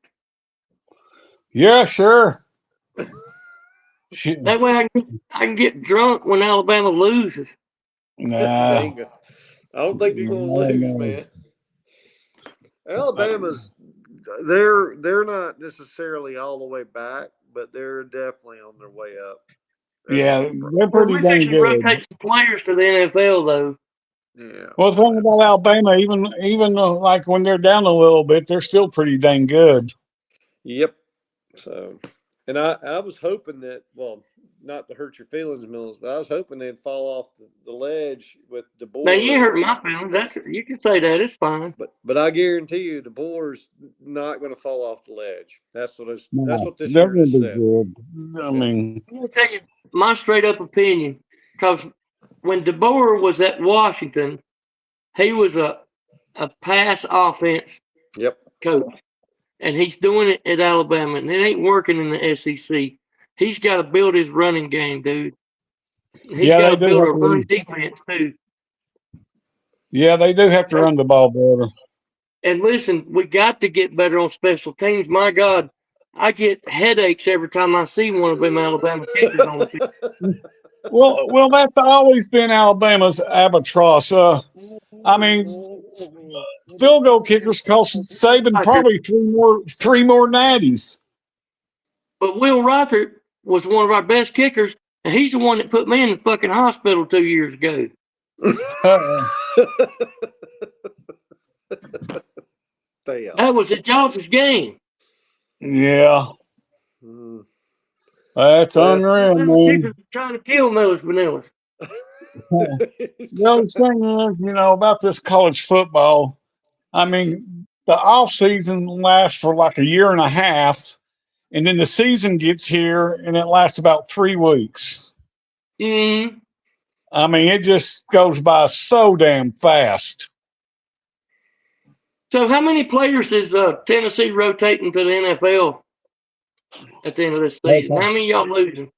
yeah, sure. That way I can get drunk when Alabama loses. Nah, I don't think you're gonna lose, man. Alabama's they're not necessarily all the way back, but they're definitely on their way up. Yeah, they're Well, pretty we're dang fixing to good. rotate some players to the NFL, though. Yeah. Well, the thing about Alabama, even like when they're down a little bit, they're still pretty dang good. Yep. So, and I was hoping that, well, not to hurt your feelings, Mills, but I was hoping they'd fall off the ledge with Now you ain't DeBoer. hurt my feelings. That's you can say that. It's fine. But I guarantee you, DeBoer's not going to fall off the ledge. That's No, what this they're shirt going has to be said. good. I Yeah. mean, I'm gonna tell you my straight up opinion. Because when DeBoer was at Washington, he was a pass offense Yep. coach, and he's doing it at Alabama, and it ain't working in the SEC. He's got to build his running game, dude. He's yeah, got they to do build have a run to. defense too. Yeah, they do have to run the ball better. And listen, we got to get better on special teams. My God, I get headaches every time I see one of them Alabama kickers on the field. Well, that's always been Alabama's albatross. I mean, field goal kickers cost Saban probably three more natties. But Will Rogers was one of our best kickers, and he's the one that put me in the fucking hospital 2 years ago. Uh, Fail. That was at Johnson's game. yeah, Mm. that's Well, unreal, Alabama man. kickers are trying to kill Millis Vanillas. The other thing is, about this college football. I mean, the off season lasts for like a year and a half, and then the season gets here, and it lasts about 3 weeks. Mm. I mean, it just goes by so damn fast. So how many players is Tennessee rotating to the NFL at the end of this season? How many y'all losing?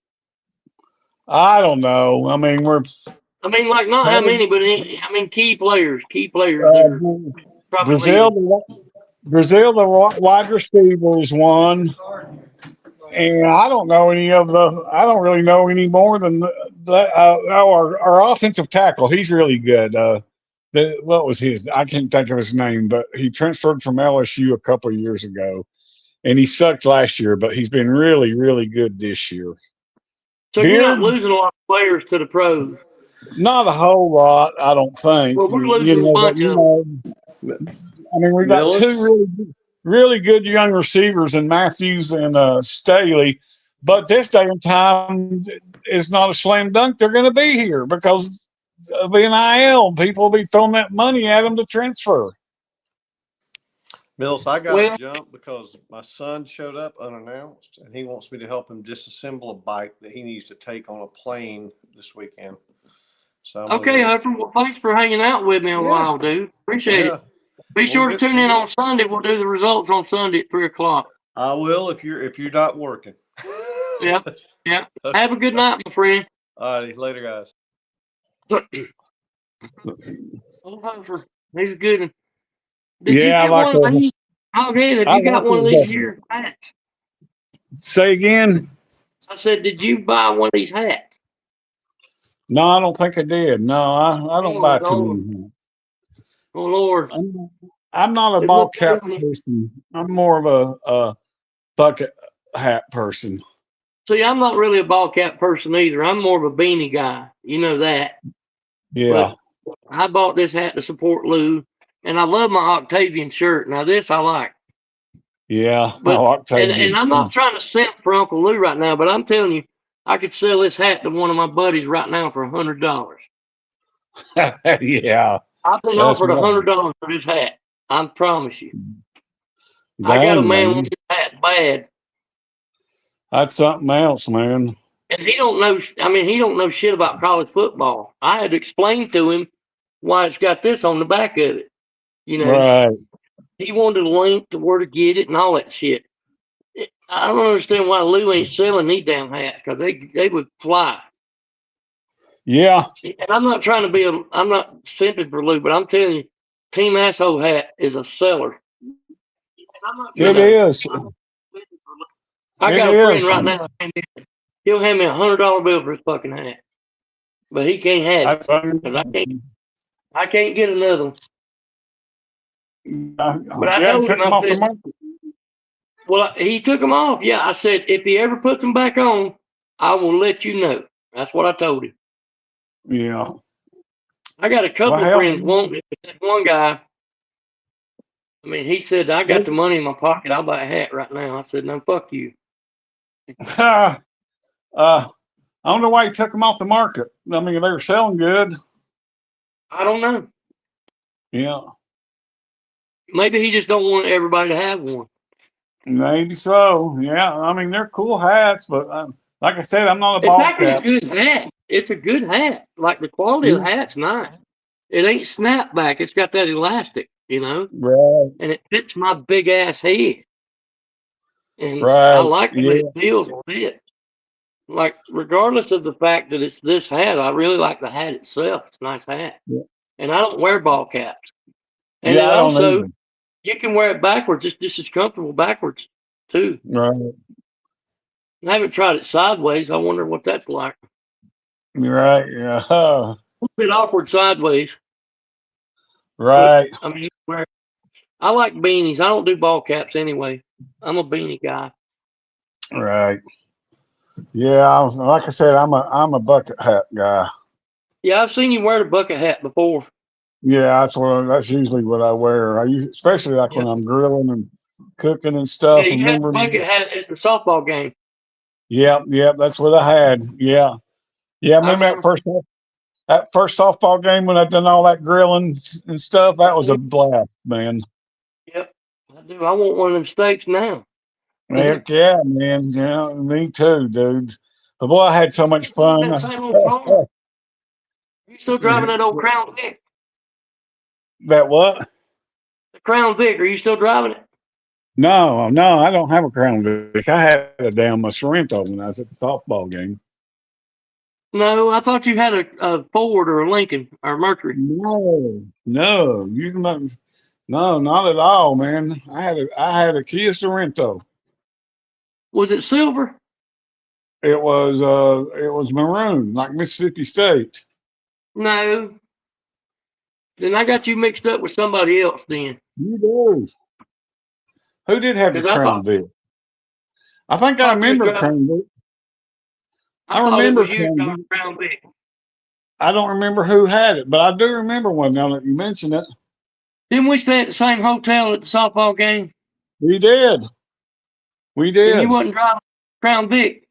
I don't know. I mean, I mean, like not how many, but I mean key players that are uh, probably Brazil, leaving. the wide receivers one, and I don't know any of the. I don't really know any more than our offensive tackle. He's really good. What was his? I can't think of his name, but he transferred from LSU a couple of years ago, and he sucked last year, but he's been really, really good this year. So you're not Beard, losing a lot of players to the pros. not a whole lot, I don't think. Well, we're losing a But bunch of them. I mean, we got two Millis. really good young receivers in Matthews and Staley. But this day and time is not a slam dunk. They're going to be here because of NIL. People will be throwing that money at them to transfer. Mills, I got to Well, jump because my son showed up unannounced, and he wants me to help him disassemble a bike that he needs to take on a plane this weekend. So I'm okay, gonna Humphrey. Well, thanks for hanging out with me a Yeah. while, dude. Appreciate Yeah, it. Be sure to tune in on Sunday. We'll do the results on Sunday at 3:00. I will if you're not working. Yeah, yeah. Have a good night, my friend. All righty, later, guys. Oh, Humphrey, he's a good one. Did you Yeah, get one of these? Okay, have I you got like one of his these helper. here hats? Say again? I said, did you buy one of these hats? No, I don't think I did. No, I don't Oh, buy too Lord. many. Oh, Lord. I'm not a It ball looks cap good. person. I'm more of a bucket hat person. See, I'm not really a ball cap person either. I'm more of a beanie guy. You know that. Yeah, But I bought this hat to support Lou, and I love my Octavian shirt. Now, this I like. yeah. But Octavian. and I'm not trying to simp for Uncle Lou right now, but I'm telling you, I could sell this hat to one of my buddies right now for $100. Yeah, I've been that's offered right. $100 for this hat. I promise you. I got a Dang, man man. with this hat bad, That's something else, man. and he don't know. I mean, he don't know shit about college football. I had to explain to him why it's got this on the back of it. You know, Right. he wanted a link to where to get it and all that shit. I don't understand why Lou ain't selling these damn hats because they would fly. Yeah, And I'm not trying to be I'm not simping for Lou, but I'm telling you, Team Asshole hat is a seller. it is. I It got a friend is. right now. He'll hand me $100 bill for his fucking hat, but he can't have it That's because I can't get another one. But I yeah, told took him, them I off the said, market. well, he took them off. Yeah, I said if he ever puts them back on, I will let you know. That's what I told him. Yeah. I got a Well, couple of hell, friends wanting it, but that one guy, I mean, he said, I got the money in my pocket. I'll buy a hat right now. I said, no, fuck you. I don't know why he took them off the market. I mean, they were selling good. I don't know. Yeah, Maybe he just don't want everybody to have one. maybe so. Yeah, I mean, they're cool hats, but like I said, I'm not a It's ball actually a cap. good hat. It's a good hat. Like the quality of the hat's nice. It ain't snapback. It's got that elastic, Right, and it fits my big ass head. And I right. like the way Yeah, it feels on it. Like, regardless of the fact that it's this hat, I really like the hat itself. It's a nice hat. yeah, And I don't wear ball caps. And yeah, it I don't also, either. you can wear it backwards. It's just as comfortable backwards, too. Right, I haven't tried it sideways. I wonder what that's like. right. Yeah, A bit awkward sideways, but right, I mean, I like beanies. I don't do ball caps anyway. I'm a beanie guy. right. Yeah, like I said, I'm a bucket hat guy. Yeah, I've seen you wear the bucket hat before. Yeah, that's usually what I wear. Especially like Yeah, when I'm grilling and cooking and yeah, stuff. you had the Remember? bucket hat at the softball game. Yep, yep, that's what I had. Yeah, yeah. I Remember remember. that first softball game when I done all that grilling and stuff? That was a blast, man. Yep, I do. I want one of them steaks now. You Heck yeah, man. Yeah, me too, dude. But boy, I had so much fun. that same old car? You still driving that old Crown Vic? That what? The Crown Vic? Are you still driving it? No, no, I don't have a Crown Vic. I had a damn Sorrento when I was at the softball game. No, I thought you had a Ford or a Lincoln or a Mercury. No, no, you not. No, not at all, man. I had a Kia Sorrento. Was it silver? It was maroon, like Mississippi State. No. Then I got you mixed up with somebody else then. You do. Who did have the Because I thought Crown Vic? I think I thought you was remember driving. Crown Vic. I I thought it remember was you Crown driving Vic. Crown Vic. I don't remember who had it, but I do remember one now that you mention it. Didn't we stay at the same hotel at the softball game? We did. We And you did. wasn't driving Crown Vic?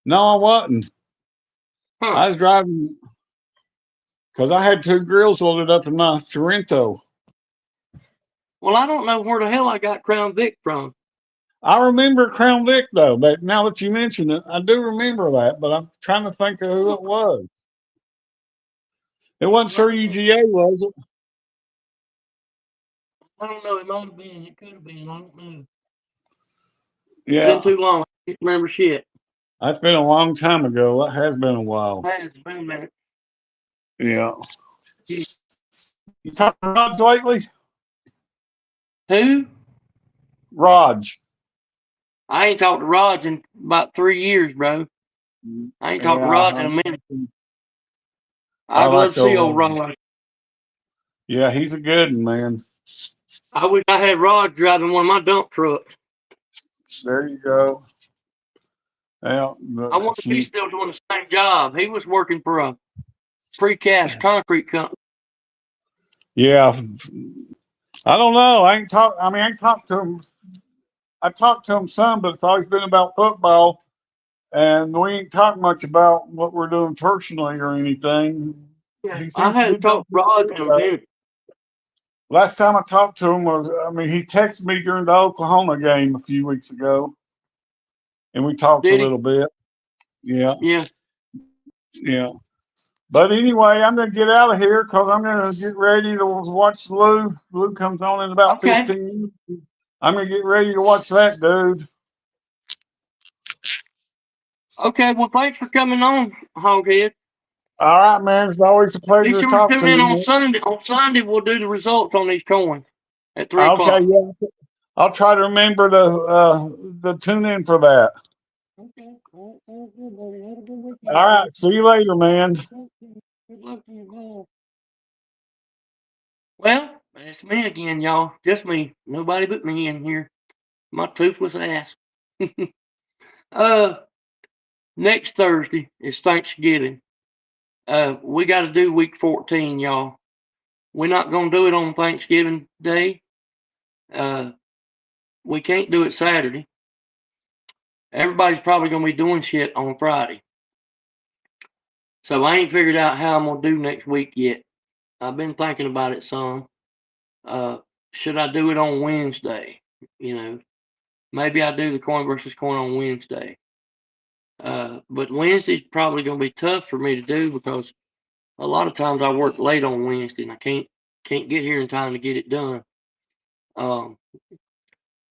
No, I wasn't. Huh. I was driving because I had two grills loaded up in my Sorrento. Well, I don't know where the hell I got Crown Vic from. I remember Crown Vic though. But now that you mention it, I do remember that. But I'm trying to think of who it was. It wasn't Sir UGA, was it? I don't know. It might have been. It could have been. I don't know. It's been Yeah, too long. I can't remember shit. that's been a long time ago. That has been a while. It's been a minute. Yeah. You talked to Raj lately? Who? Raj. I ain't talked to Rod in about 3 years, bro. I ain't talked to Yeah, Rod in a minute. I I'd love like to see old old Raj. Rod. Yeah, he's a good one, man. I wish I had Rod driving one of my dump trucks. There you go. Yeah, I wonder if he's still doing the same job. He was working for a precast concrete company. yeah. I don't know. I ain't talked to him. I talked to him some, but it's always been about football, and we ain't talked much about what we're doing personally or anything. Yeah, He I seems to be hadn't doing talked to Rod in a good. minute. Last time I talked to him was, he texted me during the Oklahoma game a few weeks ago, and we talked a Did he? little bit. Yeah, Yeah. yeah. But anyway, I'm gonna get out of here because I'm gonna get ready to watch Lou. Lou comes on in about Okay. 15 minutes. I'm gonna get ready to watch that, dude. Okay. Well, thanks for coming on, Hoghead. All right, man. It's always a Be pleasure to sure to talk tune to in you, on man. Sunday. On Sunday, we'll do the results on these coins at 3 Okay, o'clock. yeah. I'll try to remember to tune in for that. Okay. All right, sounds good, buddy. Have a good All weekend. right. See you later, man. Good luck to you, man. Well, that's me again, y'all. Just me. Nobody but me in here. My toothless ass. uh, Next Thursday is Thanksgiving. We got to do week 14, y'all. We're not going to do it on Thanksgiving Day. We can't do it Saturday. Everybody's probably going to be doing shit on Friday. So I ain't figured out how I'm going to do next week yet. I've been thinking about it some. Should I do it on Wednesday? You know, maybe I do the coin versus coin on Wednesday. But Wednesday's probably going to be tough for me to do because a lot of times I work late on Wednesday and I can't get here in time to get it done.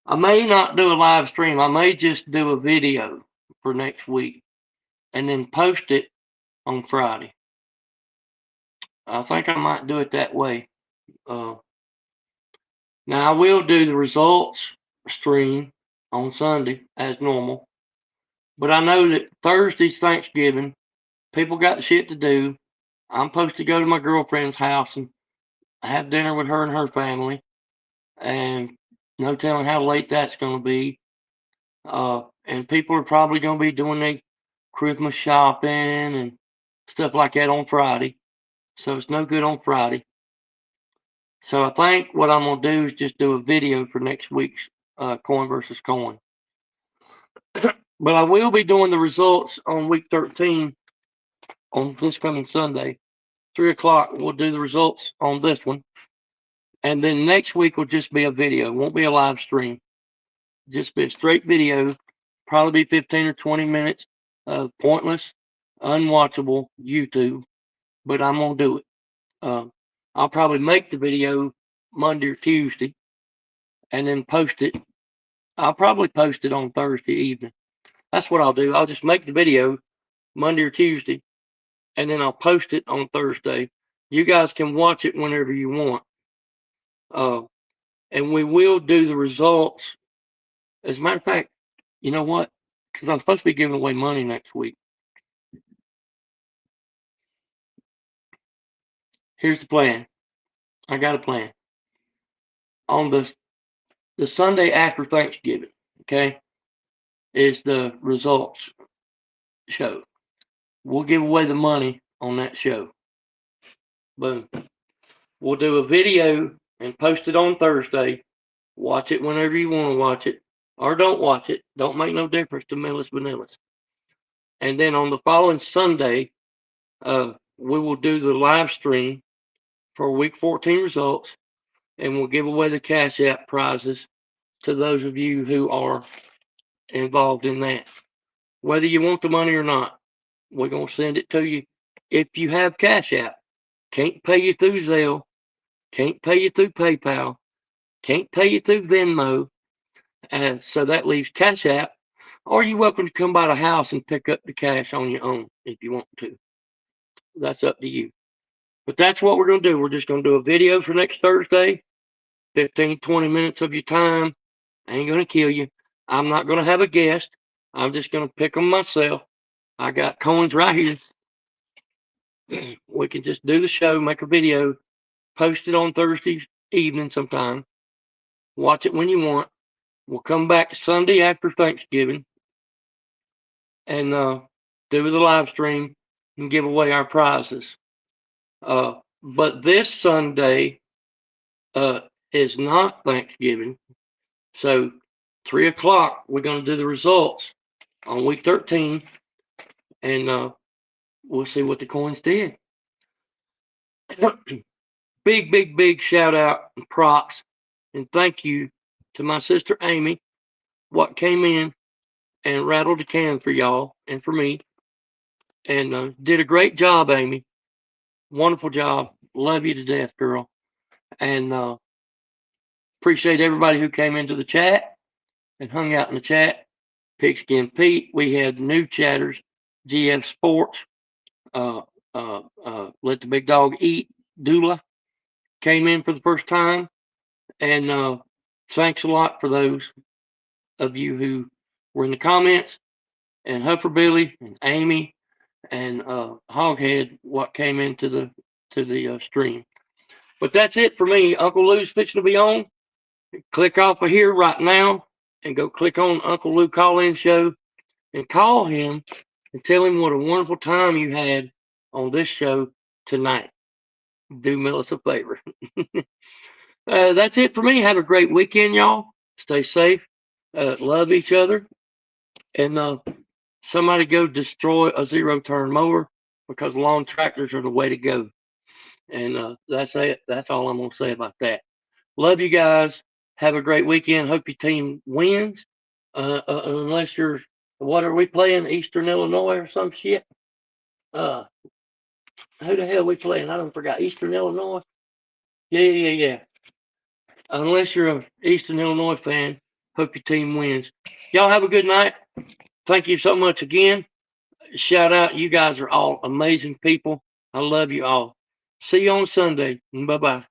I may not do a live stream. I may just do a video for next week and then post it on Friday. I think I might do it that way. Now I will do the results stream on Sunday as normal, but I know that Thursday's Thanksgiving. People got shit to do. I'm supposed to go to my girlfriend's house and have dinner with her and her family, and no telling how late that's going to be. And people are probably going to be doing their Christmas shopping and stuff like that on Friday. So it's no good on Friday. So I think what I'm going to do is just do a video for next week's coin versus coin. But I will be doing the results on week 13 on this coming Sunday. 3 o'clock, we'll do the results on this one. And then next week will just be a video. It won't be a live stream. Just be a straight video. Probably be 15 or 20 minutes of pointless, unwatchable YouTube. But I'm going to do it. I'll probably make the video Monday or Tuesday and then post it. I'll probably post it on Thursday evening. That's what I'll do. I'll just make the video Monday or Tuesday and then I'll post it on Thursday. You guys can watch it whenever you want. And we will do the results. As a matter of fact, you know what? Because I'm supposed to be giving away money next week. Here's the plan. I got a plan. On the Sunday after Thanksgiving, okay, is the results show. We'll give away the money on that show. Boom. We'll do a video and post it on Thursday. Watch it whenever you want to watch it. Or don't watch it. Don't make no difference to Millis Vanillas. And then on the following Sunday, we will do the live stream for week 14 results. And we'll give away the Cash App prizes to those of you who are involved in that. Whether you want the money or not, we're going to send it to you. If you have Cash App, can't pay you through Zelle, can't pay you through PayPal, can't pay you through Venmo, so that leaves Cash App, or you're welcome to come by the house and pick up the cash on your own if you want to. That's up to you. But that's what we're going to do. We're just going to do a video for next Thursday, 15, 20 minutes of your time. I ain't going to kill you. I'm not going to have a guest. I'm just going to pick them myself. I got coins right here. We can just do the show, make a video, post it on Thursday evening sometime. Watch it when you want. We'll come back Sunday after Thanksgiving and do the live stream and give away our prizes. But this Sunday is not Thanksgiving. So 3 o'clock, we're going to do the results on week 13. And we'll see what the coins did. Big shout out and props and thank you to my sister Amy, what came in and rattled the can for y'all and for me. And did a great job, Amy. Wonderful job. Love you to death, girl. And appreciate everybody who came into the chat and hung out in the chat. Pigskin Pete, we had new chatters, GF Sports, Let the Big Dog Eat, Dula came in for the first time. And thanks a lot for those of you who were in the comments, and Huffer Billy and Amy and Hoghead, what came into the stream. But that's it for me. Uncle Lou's fixing to be on. Click off of here right now and go click on Uncle Lou call-in show and call him and tell him what a wonderful time you had on this show tonight. Do Millis a favor. That's it for me. Have a great weekend, y'all. Stay safe. Love each other. And somebody go destroy a zero-turn mower because lawn tractors are the way to go. And that's it. That's all I'm going to say about that. Love you guys. Have a great weekend. Hope your team wins. Unless you're, what are we playing? Eastern Illinois or some shit? Who the hell are we playing? I don't forgot. Eastern Illinois? Yeah. Unless you're a Eastern Illinois fan, hope your team wins. Y'all have a good night. Thank you so much again. Shout out. You guys are all amazing people. I love you all. See you on Sunday. Bye-bye.